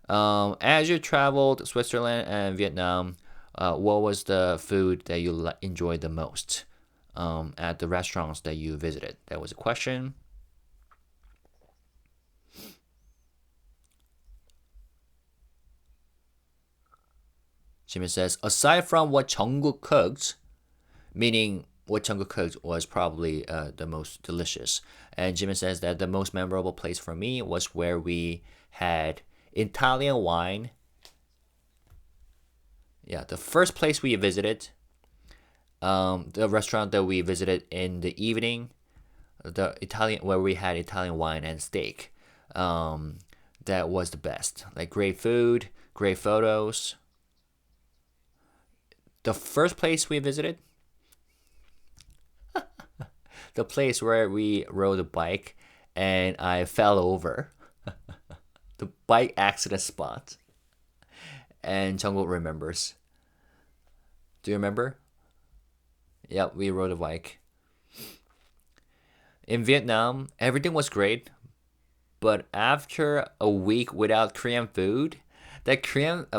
As you traveled Switzerland and Vietnam, what was the food that you enjoyed the most at the restaurants that you visited? That was a question. Jimin says, aside from what Jungkook cooked, meaning what Jungkook cooked was probably the most delicious. And Jimin says that the most memorable place for me was where we had Italian wine. Yeah, the first place we visited, the restaurant that we visited in the evening, the Italian where we had Italian wine and steak. That was the best. Like great food, great photos. The first place we visited, the place where we rode a bike and I fell over. The bike accident spot. And Jungkook remembers. Do you remember? Yep, we rode a bike. In Vietnam, everything was great, but after a week without Korean food, that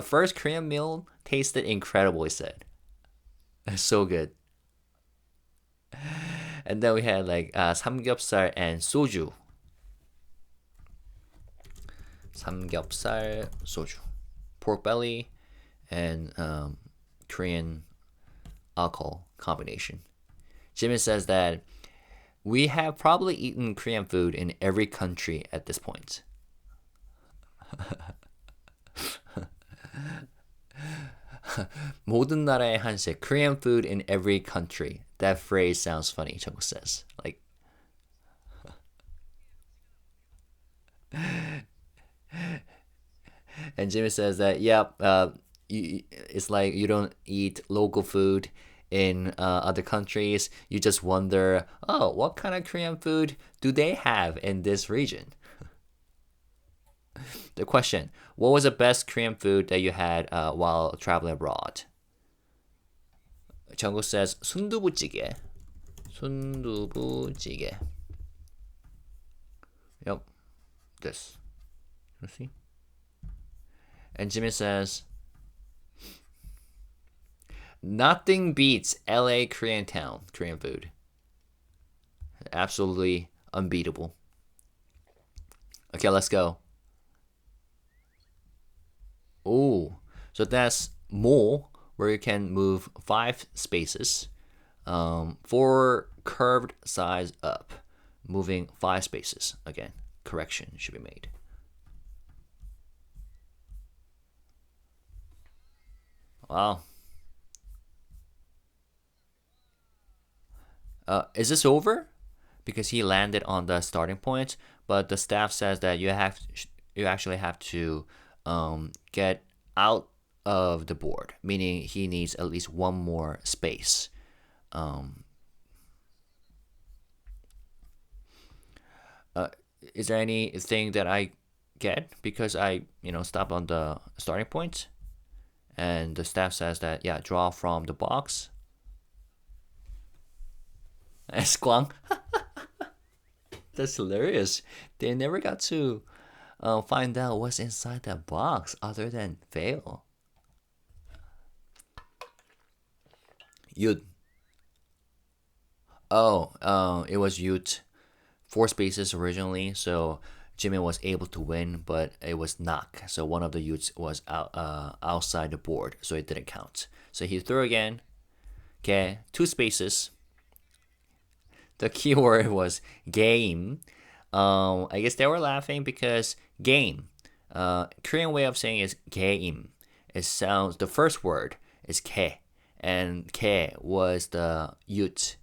first Korean meal tasted incredible, he said. It's so good. And then we had like 삼겹살 and soju. 삼겹살, soju. Pork belly and Korean alcohol combination. Jimin says that we have probably eaten Korean food in every country at this point. 모든 나라의 한식, Korean food in every country. That phrase sounds funny, Jungkook says. Like, and Jimmy says that, yep, it's like you don't eat local food in other countries. You just wonder, oh, what kind of Korean food do they have in this region? The question, what was the best Korean food that you had while traveling abroad? Jungkook says 순두부찌개. 순두부찌개. Yep. This. You see? And Jimmy says nothing beats LA Korean food. Absolutely unbeatable. Okay, let's go. Oh, so that's more where you can move 5 spaces. 4 curved size up, moving 5 spaces. Again, correction should be made. Wow. Is this over? Because he landed on the starting point, but the staff says that you actually have to get out of the board, meaning he needs at least one more space. Um, is there anything that I get because I stop on the starting point, and the staff says that yeah, draw from the box. Esquang. That's hilarious. They never got to find out what's inside that box other than fail. Yud. Oh, it was Yut. 4 spaces originally, so Jimin was able to win, but it was knock. So one of the Yuts was outside the board, so it didn't count. So he threw again. Okay, 2 spaces. The keyword was game. I guess they were laughing because game. Korean way of saying is game. It sounds, the first word is ke, and ke was the yut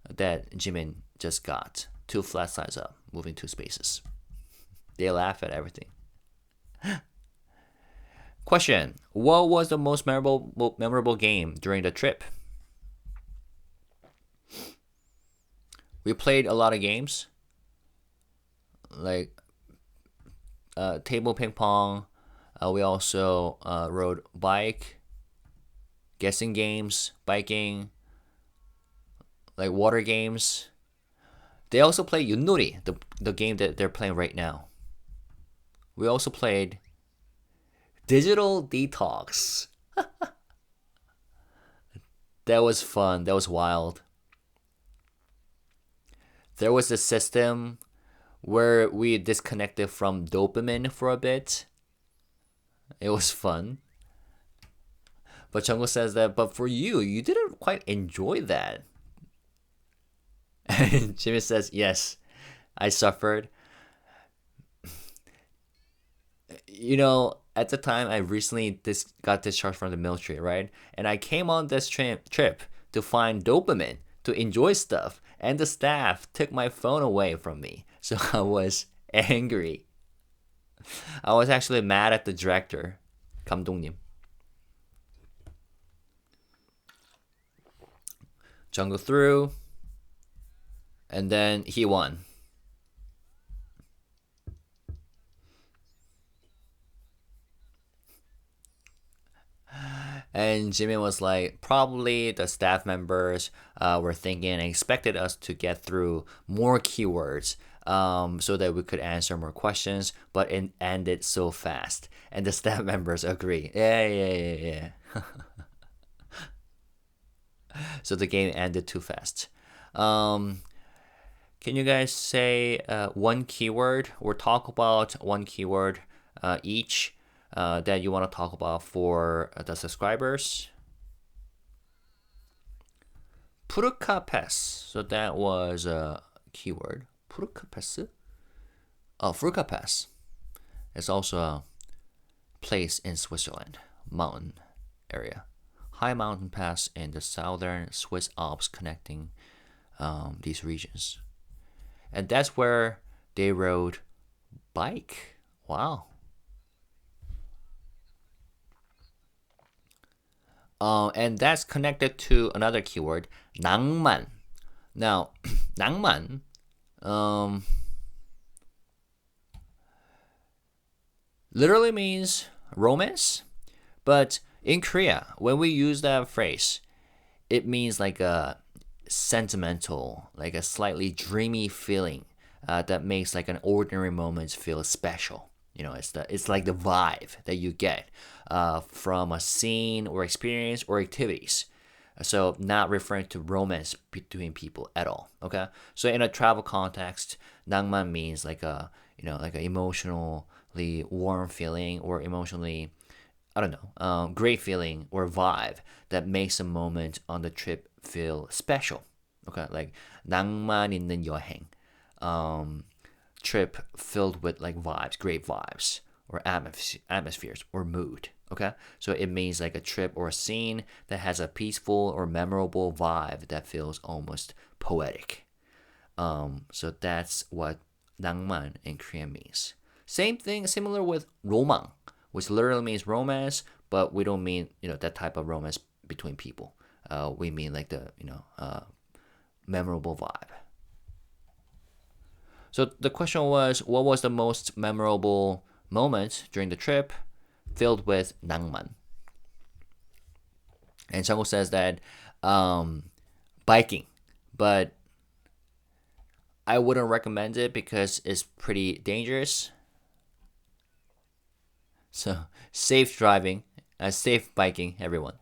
that Jimin just got. 2 flat sides up, moving 2 spaces. They laugh at everything. Question: what was the most memorable game during the trip? We played a lot of games, like table ping pong. We also rode bike, guessing games, biking, like water games. They also play Yunori, the game that they're playing right now. We also played Digital Detox. That was fun. That was wild. There was a system where we disconnected from dopamine for a bit. It was fun. But Jungkook says that, but for you, you didn't quite enjoy that. And Jimmy says, yes, I suffered. At the time, I recently got discharged from the military, right? And I came on this trip to find dopamine, to enjoy stuff. And the staff took my phone away from me. So I was angry. I was actually mad at the director, 감독님. Jungkook threw. And then he won. And Jimin was like, probably the staff members were thinking and expected us to get through more keywords so that we could answer more questions, but it ended so fast. And the staff members agree. Yeah. So the game ended too fast. Can you guys say one keyword or talk about one keyword each that you want to talk about for the subscribers? Puruka Pass. So that was a keyword. Puruka Pass? Oh, Furuka Pass. It's also a place in Switzerland, mountain area. High mountain pass in the southern Swiss Alps connecting these regions. And that's where they rode bike. Wow. And that's connected to another keyword, 낭만. Now, 낭만, literally means romance, but in Korea, when we use that phrase, it means like a sentimental, like a slightly dreamy feeling that makes like an ordinary moment feel special. It's like the vibe that you get from a scene or experience or activities. So not referring to romance between people at all. Okay. So in a travel context, 낭만 means like a like an emotionally warm feeling or emotionally, I don't know, great feeling or vibe that makes a moment on the trip feel special. Okay, like 낭만 있는 여행, trip filled with like vibes, great vibes, or atmospheres or mood. Okay, so it means like a trip or a scene that has a peaceful or memorable vibe that feels almost poetic. So that's what 낭만 in Korean means. Same thing, similar with 로망, which literally means romance, but we don't mean that type of romance between people. We mean like the memorable vibe. So the question was, what was the most memorable moment during the trip filled with 낭만? And Jungkook says that biking, but I wouldn't recommend it because it's pretty dangerous. So safe driving, safe biking, everyone.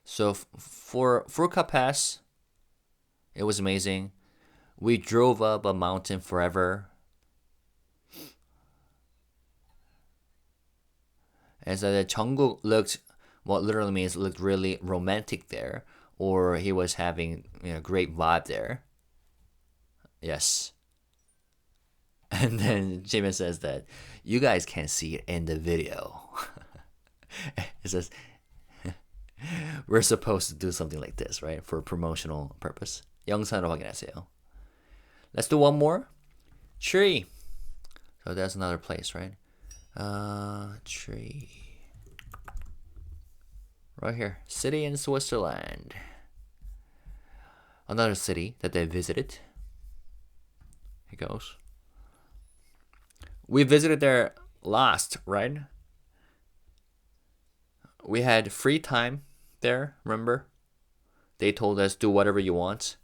So for Furka Pass, it was amazing. We drove up a mountain forever. And so the Jungkook looked, what literally means looked really romantic there, or he was having great vibe there. Yes. And then Jimin says that you guys can't see it in the video. It says we're supposed to do something like this, right? For promotional purpose. 영상으로 확인하세요. Let's do one more. Tree. So that's another place, right? Tree. Right here. City in Switzerland. Another city that they visited. Here goes. We visited there last, right? We had free time there, remember? They told us do whatever you want,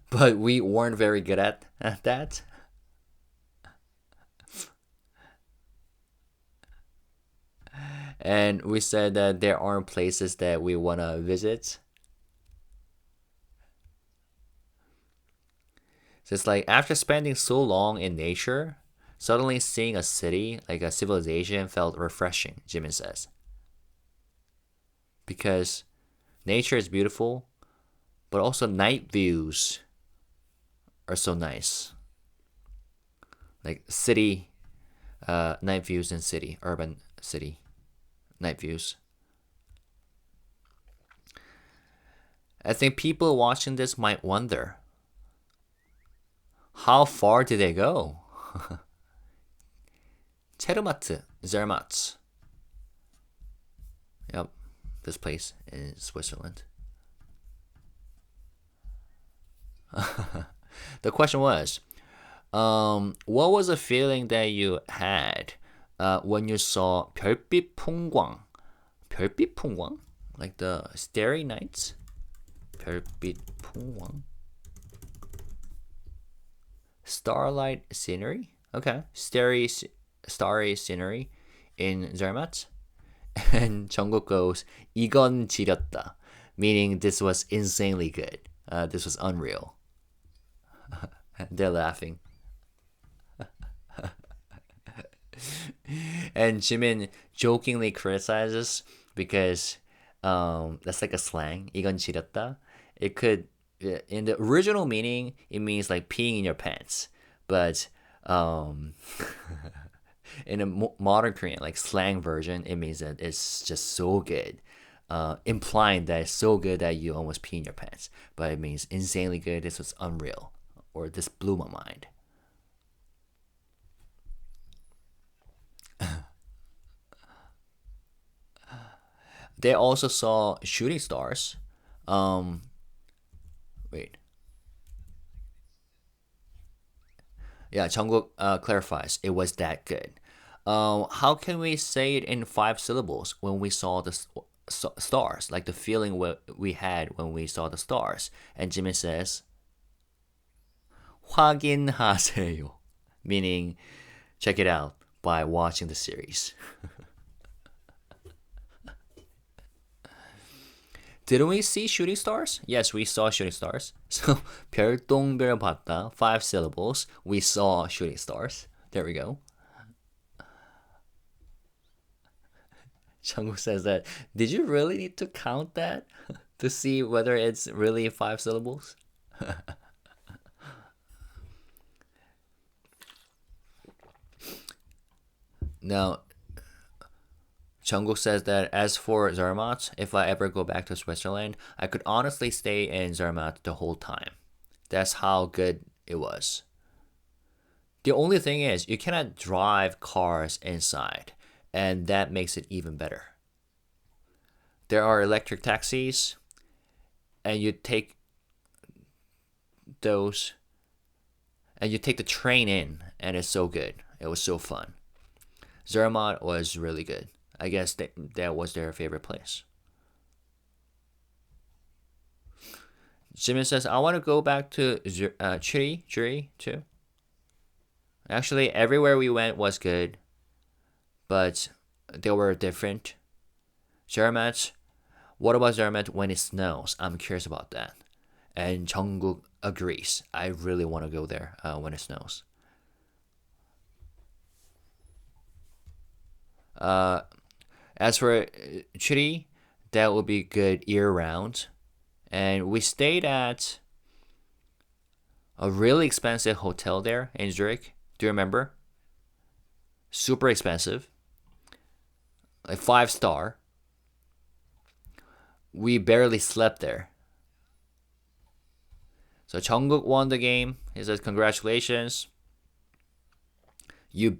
but we weren't very good at that. And we said that there aren't places that we want to visit. So it's like after spending so long in nature, suddenly seeing a city, like a civilization, felt refreshing, Jimin says. Because nature is beautiful, but also night views are so nice. Like city, night views in city, urban city, night views. I think people watching this might wonder, how far did they go? Zermatt, Zermatt. Yep, this place in Switzerland. The question was, what was the feeling that you had when you saw 별빛 풍광? 별빛 풍광? Like the starry nights? 별빛 풍광. Starlight scenery? Okay. Starry scenery in Zermatt. And Jungkook goes, 이건 지렸다. Meaning this was insanely good. This was unreal. They're laughing. And Jimin jokingly criticizes because that's like a slang. 이건 지렸다. It could, in the original meaning, it means like peeing in your pants. But in a modern Korean, like slang version, it means that it's just so good. Implying that it's so good that you almost pee in your pants. But it means insanely good. This was unreal. Or this blew my mind. They also saw shooting stars. Wait. Yeah, Jungkook clarifies it was that good. How can we say it in 5 syllables when we saw the stars? Like the feeling we had when we saw the stars. And Jimin says, 확인하세요. Meaning, check it out by watching the series. Didn't we see shooting stars? Yes, we saw shooting stars. So, 별똥별 봤다, 5 syllables. We saw shooting stars. There we go. Jungkook says that, did you really need to count that to see whether it's really 5 syllables? Now, Jungkook says that as for Zermatt, if I ever go back to Switzerland, I could honestly stay in Zermatt the whole time. That's how good it was. The only thing is, you cannot drive cars inside, and that makes it even better. There are electric taxis, and you take those, and you take the train in, and it's so good. It was so fun. Zermatt was really good. I guess that was their favorite place. Jimin says, I want to go back to Chiri too. Actually, everywhere we went was good, but they were different. Zermatt, what about Zermatt when it snows? I'm curious about that. And Jungkook agrees. I really want to go there when it snows. As for Chiri, that will be good year round. And we stayed at a really expensive hotel there in Zurich. Do you remember? Super expensive. Like 5 star. We barely slept there. So Jungkook won the game. He says, congratulations. You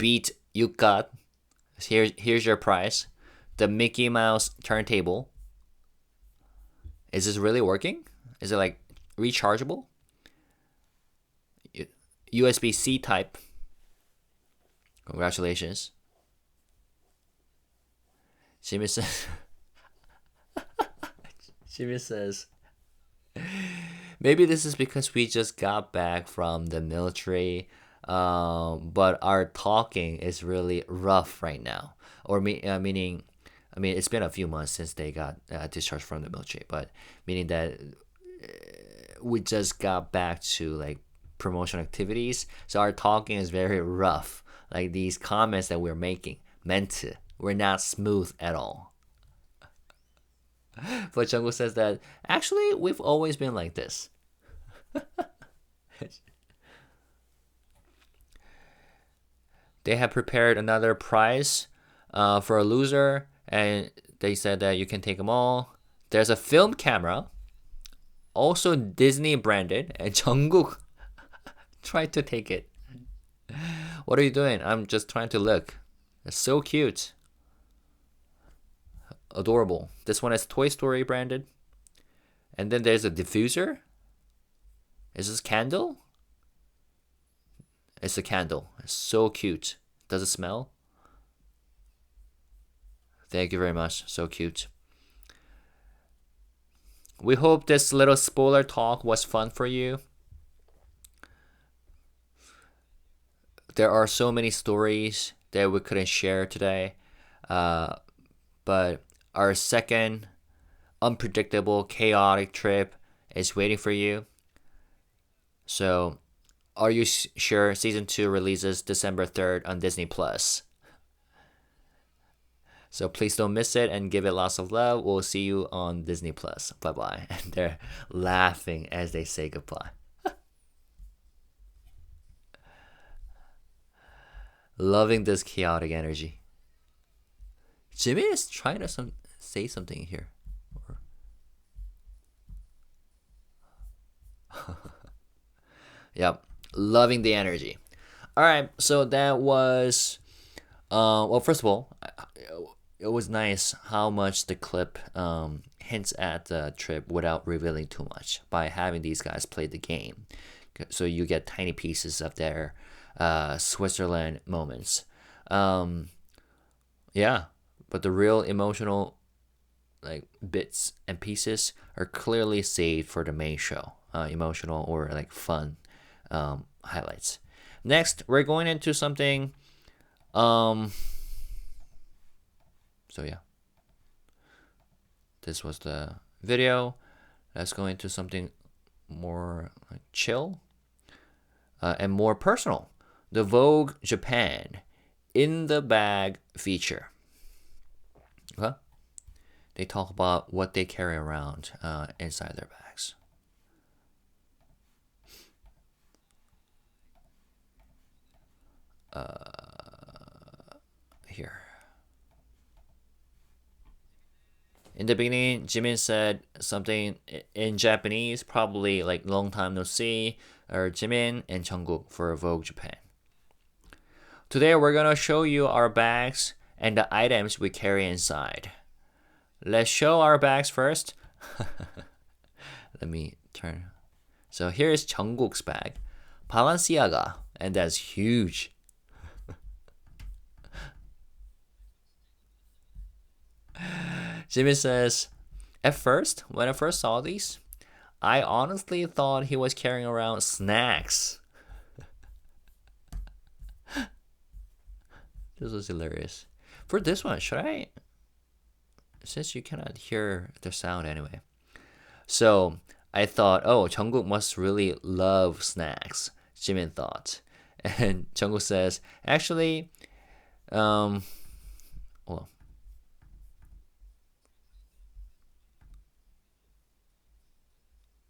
got. Here's your prize. The Mickey Mouse turntable. Is this really working? Is it like rechargeable? USB-C type. Congratulations. Jimmy says. Jimmy says. Maybe this is because we just got back from the military, but our talking is really rough right now. Meaning, I mean, it's been a few months since they got discharged from the military, but meaning that we just got back to like promotion activities, so our talking is very rough. Like these comments that we're making, we're not smooth at all. But Jungkook says that actually we've always been like this. They have prepared another prize for a loser, and they said that you can take them all. There's a film camera, also Disney branded, and Jungkook tried to take it. What are you doing? I'm just trying to look. It's so cute. Adorable. This one is Toy Story branded. And then there's a diffuser. Is this candle? It's a candle. It's so cute. Does it smell? Thank you very much. So cute. We hope this little spoiler talk was fun for you. There are so many stories that we couldn't share today. But our second unpredictable, chaotic trip is waiting for you. So, are you sure season 2 releases December 3rd on Disney Plus? So please don't miss it and give it lots of love. We'll see you on Disney Plus. Bye bye. And they're laughing as they say goodbye. Loving this chaotic energy. Jimmy is trying to say something here. Yep, loving the energy. All right, so that was, well, first of all, it was nice how much the clip hints at the trip without revealing too much by having these guys play the game. So you get tiny pieces of their Switzerland moments. Yeah, but the real emotional like bits and pieces are clearly saved for the main show. Emotional or like fun highlights. Next, we're going into something. So yeah, this was the video. Let's go into something more like chill and more personal. The Vogue Japan in the bag feature. Okay, they talk about what they carry around inside their bags. Here. In the beginning, Jimin said something in Japanese, probably like long time no see, or Jimin and Jungkook for Vogue Japan. Today we're gonna show you our bags and the items we carry inside. Let's show our bags first. Let me turn. So here's Jungkook's bag, Balenciaga, and that's huge. Jimmy says, at first, when I first saw these, I honestly thought he was carrying around snacks. This was hilarious. For this one, should I? Since you cannot hear the sound anyway. So I thought, oh, Jungkook must really love snacks. Jimin thought. And Jungkook says, actually, well,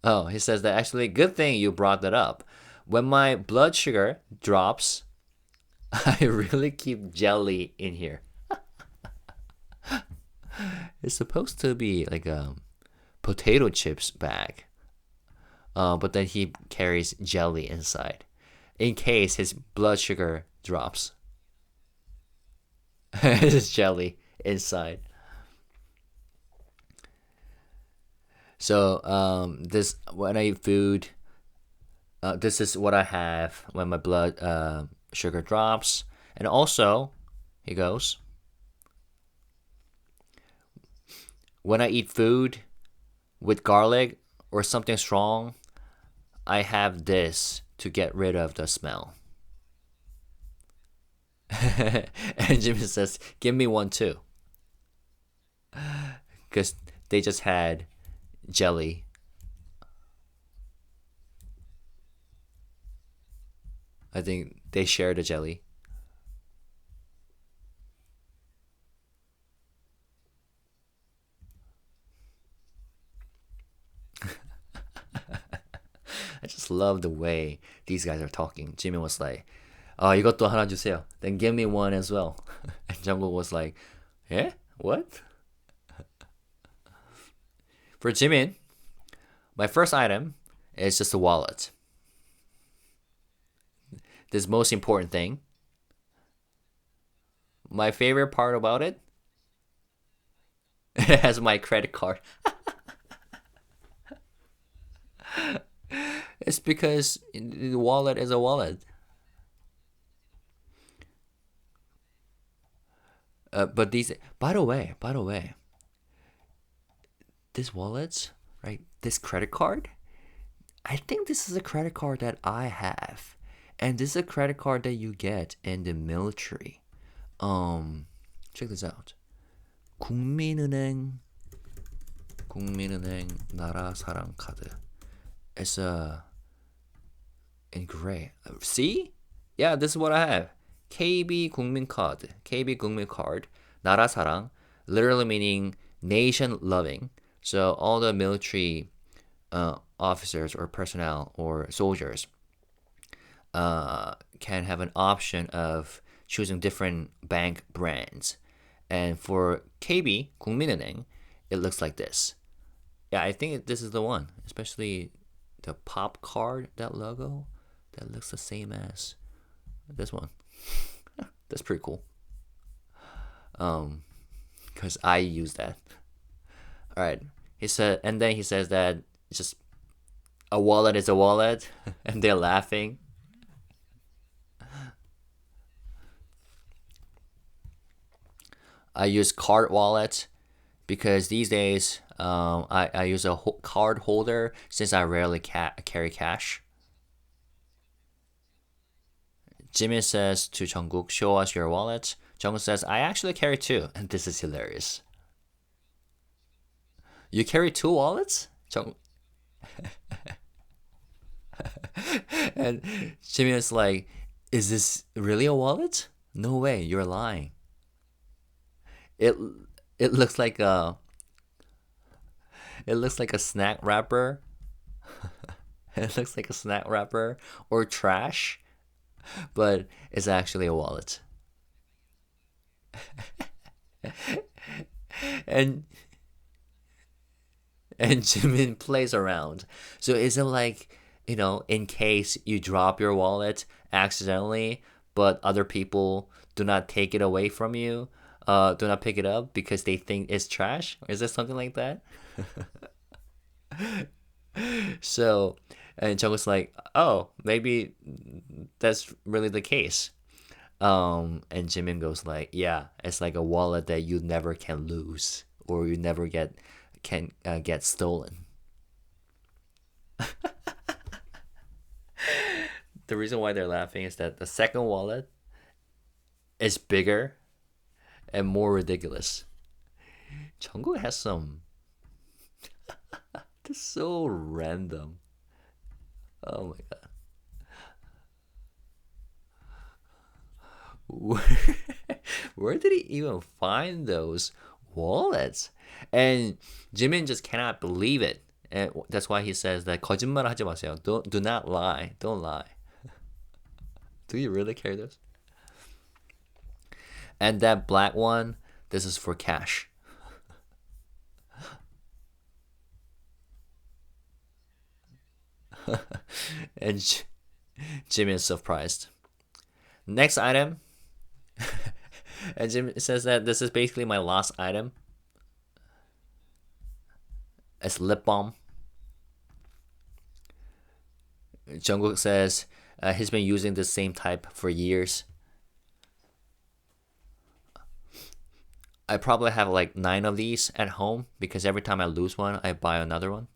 oh, he says that actually, good thing you brought that up. When my blood sugar drops, I really keep jelly in here. It's supposed to be like a potato chips bag, but then he carries jelly inside in case his blood sugar drops. There's jelly inside. So this when I eat food, this is what I have when my blood sugar drops, and also, he goes, when I eat food with garlic or something strong, I have this to get rid of the smell. And Jimmy says, give me one too. Because they just had jelly. I think they share the jelly. I just love the way these guys are talking. Jimmy was like, 이것도 하나 주세요. Then give me one as well. And Jungkook was like, eh? What? For Jimin, my first item is just a wallet. This most important thing. My favorite part about it, it has my credit card. It's because the wallet is a wallet. But these, by the way, this wallet, right? This credit card, I think this is a credit card that I have, and this is a credit card that you get in the military. Check this out. 국민은행 나라 사랑 카드. It's in gray. See? Yeah, this is what I have. KB 국민 card. KB 국민 card. 나라 사랑, literally meaning nation loving. So all the military officers or personnel or soldiers can have an option of choosing different bank brands. And for KB 국민은행, it looks like this. Yeah, I think this is the one, especially the pop card, that logo, that looks the same as this one. That's pretty cool. Because I use that. All right. He said, and then he says that just a wallet is a wallet, and they're laughing. I use card wallet because these days I use a card holder since I rarely carry cash. Jimin says to Jungkook, show us your wallet. Jungkook says, I actually carry two, and this is hilarious. You carry two wallets? And Jimin is like, is this really a wallet? No way, you're lying. It looks like a snack wrapper. It looks like a snack wrapper or trash, but it's actually a wallet. and Jimin plays around. So is it like, in case you drop your wallet accidentally, but other people do not take it away from you, do not pick it up because they think it's trash? Is there something like that? So, and Jungkook's like, oh, maybe that's really the case. And Jimin goes like, yeah, it's like a wallet that you never can lose or you never get stolen. The reason why they're laughing is that the second wallet is bigger and more ridiculous. Jungkook has some. This is so random. Oh my god. Where did he even find those wallets? And Jimin just cannot believe it. And that's why he says that 거짓말 하지 마세요. Do not lie. Don't lie. Do you really carry those? And that black one, this is for cash. And Jimin is surprised. Next item. And Jimin says that this is basically my last item. It's lip balm. Jungkook says he's been using the same type for years. I probably have like 9 of these at home because every time I lose one, I buy another one.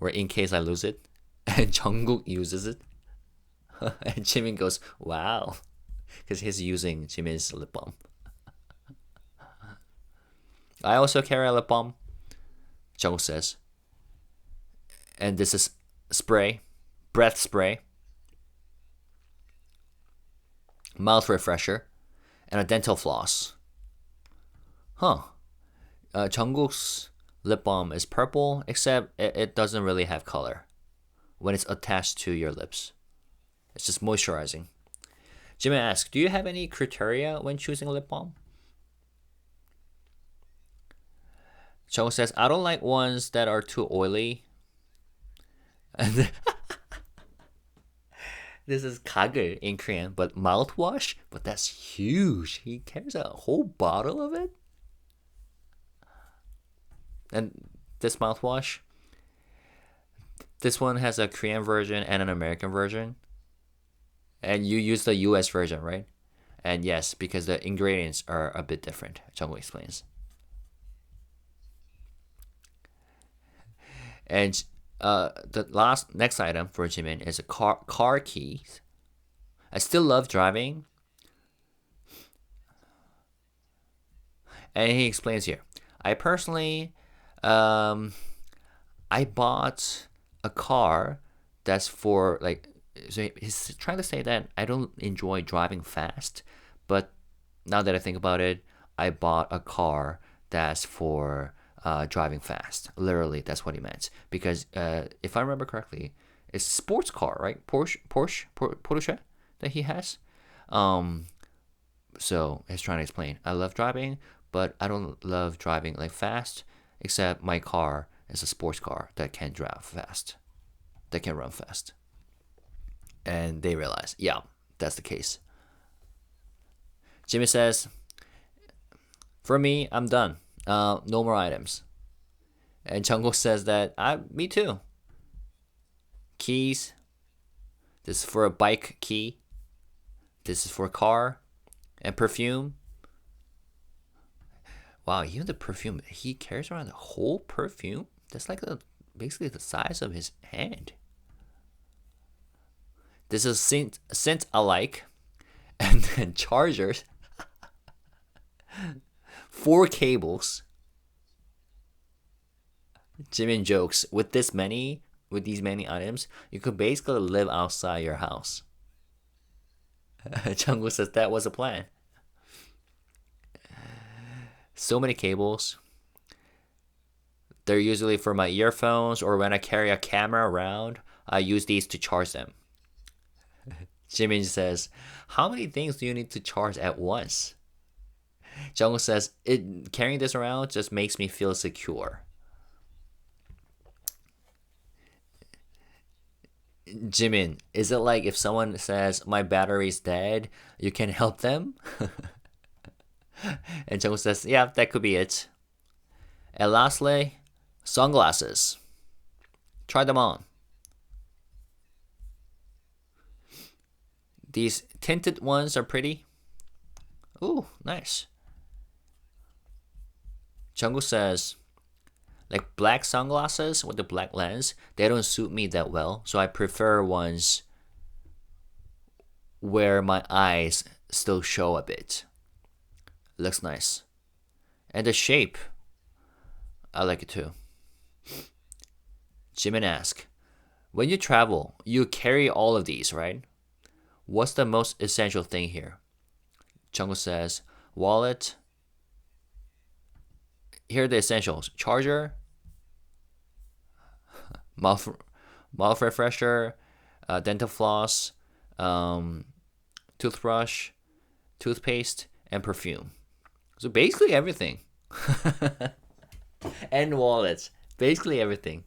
Or in case I lose it. And Jungkook uses it. And Jimin goes, wow. Because he's using Jimin's lip balm. I also carry a lip balm, Jungkook says. And this is spray, breath spray, mouth refresher, and a dental floss. Huh. Jungkook's lip balm is purple, except it doesn't really have color when it's attached to your lips. It's just moisturizing. Jimin asks, do you have any criteria when choosing lip balm? Jungkook says, I don't like ones that are too oily. And this is 가글 in Korean, but mouthwash? But that's huge. He carries a whole bottle of it? And this mouthwash, this one has a Korean version and an American version. And you use the US version, right? And yes, because the ingredients are a bit different, Jungkook explains. And the next item for Jimin is a car keys. I still love driving. And he explains here. I personally, I bought a car that's for like, so he's trying to say that I don't enjoy driving fast, but now that I think about it, I bought a car that's for driving fast. Literally, that's what he meant. Because if I remember correctly, it's a sports car, right? Porsche that he has. So he's trying to explain. I love driving, but I don't love driving like fast. Except my car is a sports car that can drive fast, that can run fast. And they realize, yeah, that's the case. Jimmy says, for me, I'm done. No more items. And Jungkook says that, me too. Keys. This is for a bike key. This is for a car. And perfume. Wow, even the perfume. He carries around the whole perfume? That's like basically the size of his hand. This is scent alike. And then chargers. 4 cables. Jimin jokes, with these many items, you could basically live outside your house. Jungkook says that was a plan. So many cables. They're usually for my earphones or when I carry a camera around, I use these to charge them. Jimin says, how many things do you need to charge at once? Jungkook says, carrying this around just makes me feel secure. Jimin, is it like if someone says my battery's dead, you can help them? And Jungkook says, yeah, that could be it. And lastly, sunglasses. Try them on. These tinted ones are pretty. Ooh, nice. Jungkook says, like black sunglasses with the black lens, they don't suit me that well. So I prefer ones where my eyes still show a bit. Looks nice. And the shape, I like it too. Jimin asks, when you travel, you carry all of these, right? What's the most essential thing here? Jungkook says, wallet. Here are the essentials. Charger, mouth refresher, dental floss, toothbrush, toothpaste, and perfume. So basically everything. And wallets. Basically everything.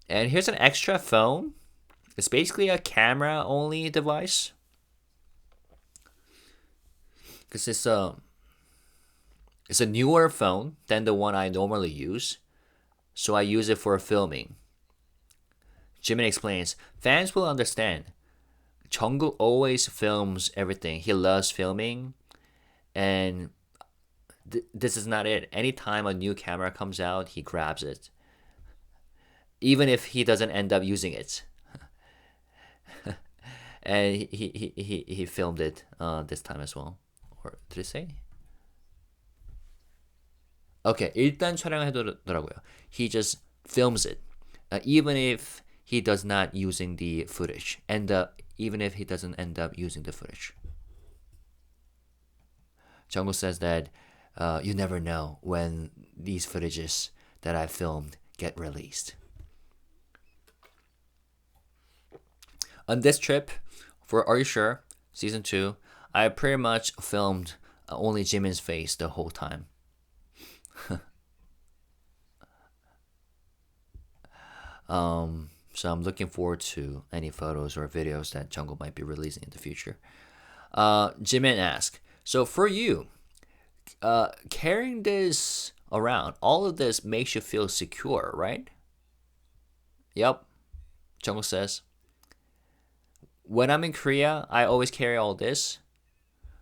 And here's an extra phone. It's basically a camera only device. Because it's a newer phone than the one I normally use. So I use it for filming. Jimin explains, fans will understand. Jungkook always films everything. He loves filming. And this is not it. Anytime a new camera comes out, he grabs it. Even if he doesn't end up using it. And he filmed it this time as well. Or did it say? Okay, 일단 촬영해두더라고요. He just films it. Even if he does not using the footage. Even if he doesn't end up using the footage. Jungkook says that you never know when these footages that I filmed get released. On this trip, for Are You Sure? Season 2, I pretty much filmed only Jimin's face the whole time. So I'm looking forward to any photos or videos that Jungkook might be releasing in the future. Jimin asks, so for you, carrying this around, all of this makes you feel secure, right? Yep, Jungkook says. When I'm in Korea, I always carry all this.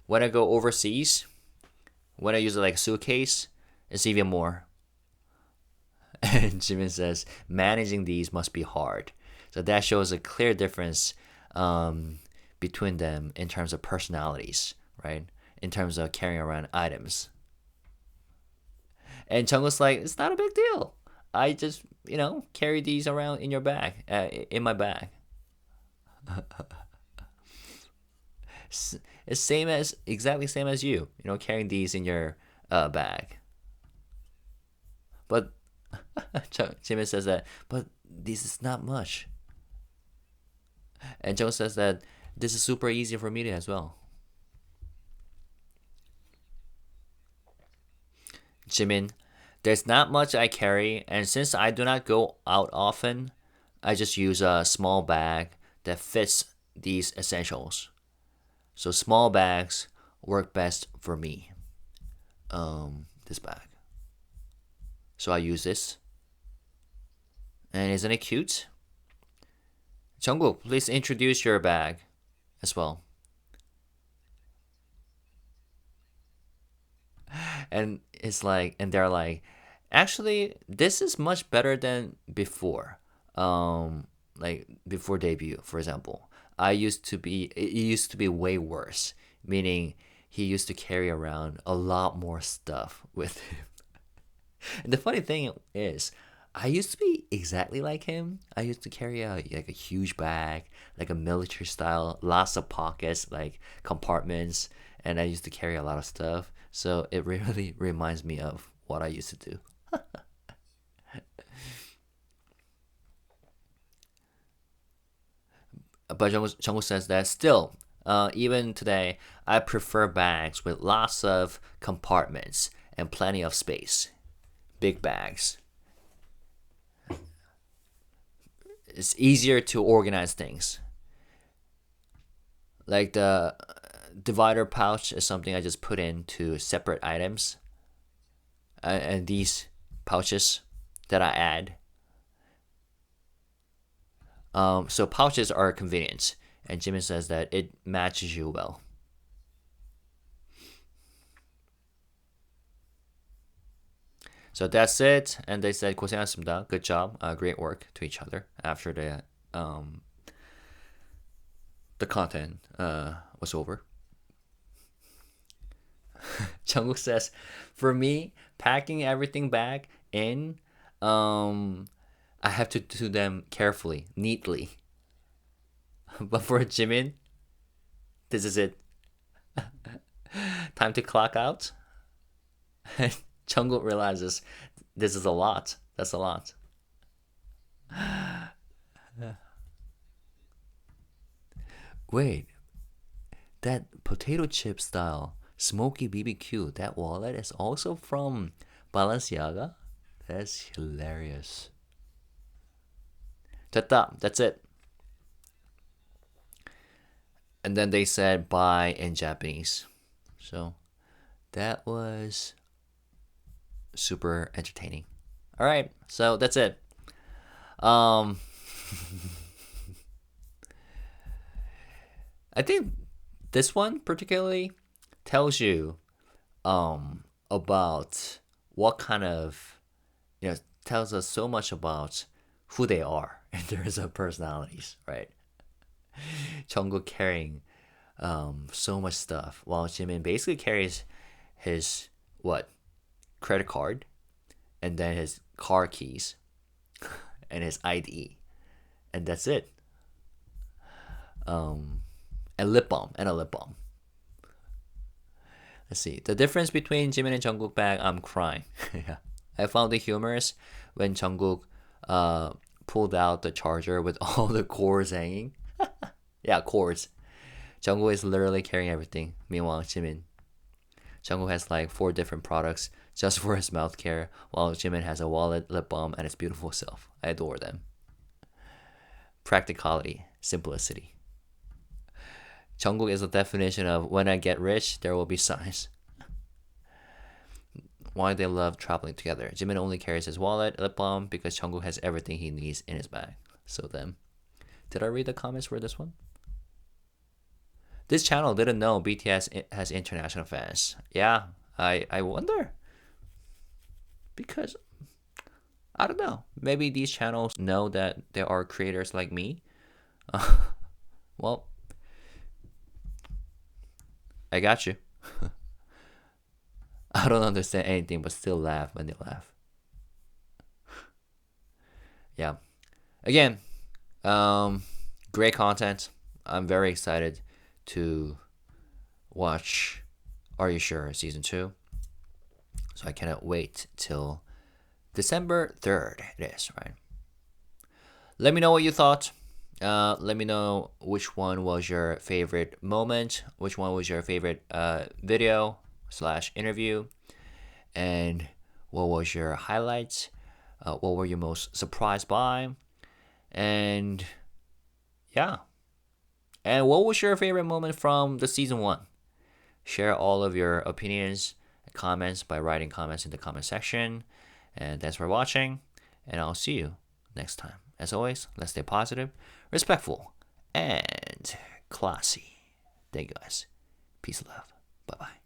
When I go overseas, when I use it like a suitcase, it's even more. And Jimin says, managing these must be hard. So that shows a clear difference between them in terms of personalities, right? In terms of carrying around items. And Jungkook's like, it's not a big deal. I just, carry these around in your bag, in my bag. It's exactly same as you, carrying these in your bag. But Jimin says that, but this is not much. And Jungkook says that this is super easy for me to as well. Jimin, there's not much I carry, and since I do not go out often, I just use a small bag that fits these essentials. So small bags work best for me. This bag. So I use this. And isn't it cute? Jungkook, please introduce your bag as well. And they're like, actually, this is much better than before. Like before debut, for example. It used to be way worse. Meaning he used to carry around a lot more stuff with him. And the funny thing is, I used to be exactly like him. I used to carry a huge bag, like a military style, lots of pockets, like compartments, and I used to carry a lot of stuff. So it really reminds me of what I used to do. But Jungkook says that still, even today, I prefer bags with lots of compartments and plenty of space. Big bags. it's easier to organize things. Like the divider pouch is something I just put into separate items, and these pouches that I add. So pouches are convenient, and Jimin says that it matches you well. So that's it, and they said 고생하셨습니다. Good job, great work to each other after the content was over. Jungkook says, for me, packing everything back in, I have to do them carefully, neatly. But for Jimin, this is it. Time to clock out. Jungkook realizes this is a lot. That's a lot. Wait, that potato chip style smoky BBQ, that wallet is also from Balenciaga? That's hilarious. 됐다. That's it. And then they said bye in Japanese. So that was super entertaining. All right, so that's it. I think this one particularly tells you about what kind of, tells us so much about who they are in terms of personalities, right? Jungkook carrying so much stuff, while Jimin basically carries his credit card, and then his car keys, and his ID, and that's it. And lip balm, and a lip balm. Let's see. The difference between Jimin and Jungkook bag, I'm crying. Yeah. I found it humorous when Jungkook pulled out the charger with all the cords hanging. Yeah, cords. Jungkook is literally carrying everything. Meanwhile, Jungkook has like 4 different products just for his mouth care, while Jimin has a wallet, lip balm, and his beautiful self. I adore them. Practicality, simplicity. Jungkook is the definition of when I get rich, there will be signs. Why they love traveling together. Jimin only carries his wallet, lip balm, because Jungkook has everything he needs in his bag. So then, did I read the comments for this one? This channel didn't know BTS has international fans. Yeah, I wonder. Because, I don't know. Maybe these channels know that there are creators like me. Well, I got you. I don't understand anything, but still laugh when they laugh. Yeah. Again, great content. I'm very excited to watch Are You Sure Season 2. So I cannot wait till December 3rd. It is, right? Let me know what you thought. Let me know which one was your favorite moment, which one was your favorite video / interview, and what was your highlights, what were you most surprised by, and yeah, and what was your favorite moment from the season 1. Share all of your opinions and comments by writing comments in the comment section, and thanks for watching, and I'll see you next time. As always, let's stay positive, respectful, and classy. Thank you guys. Peace and love. Bye-bye.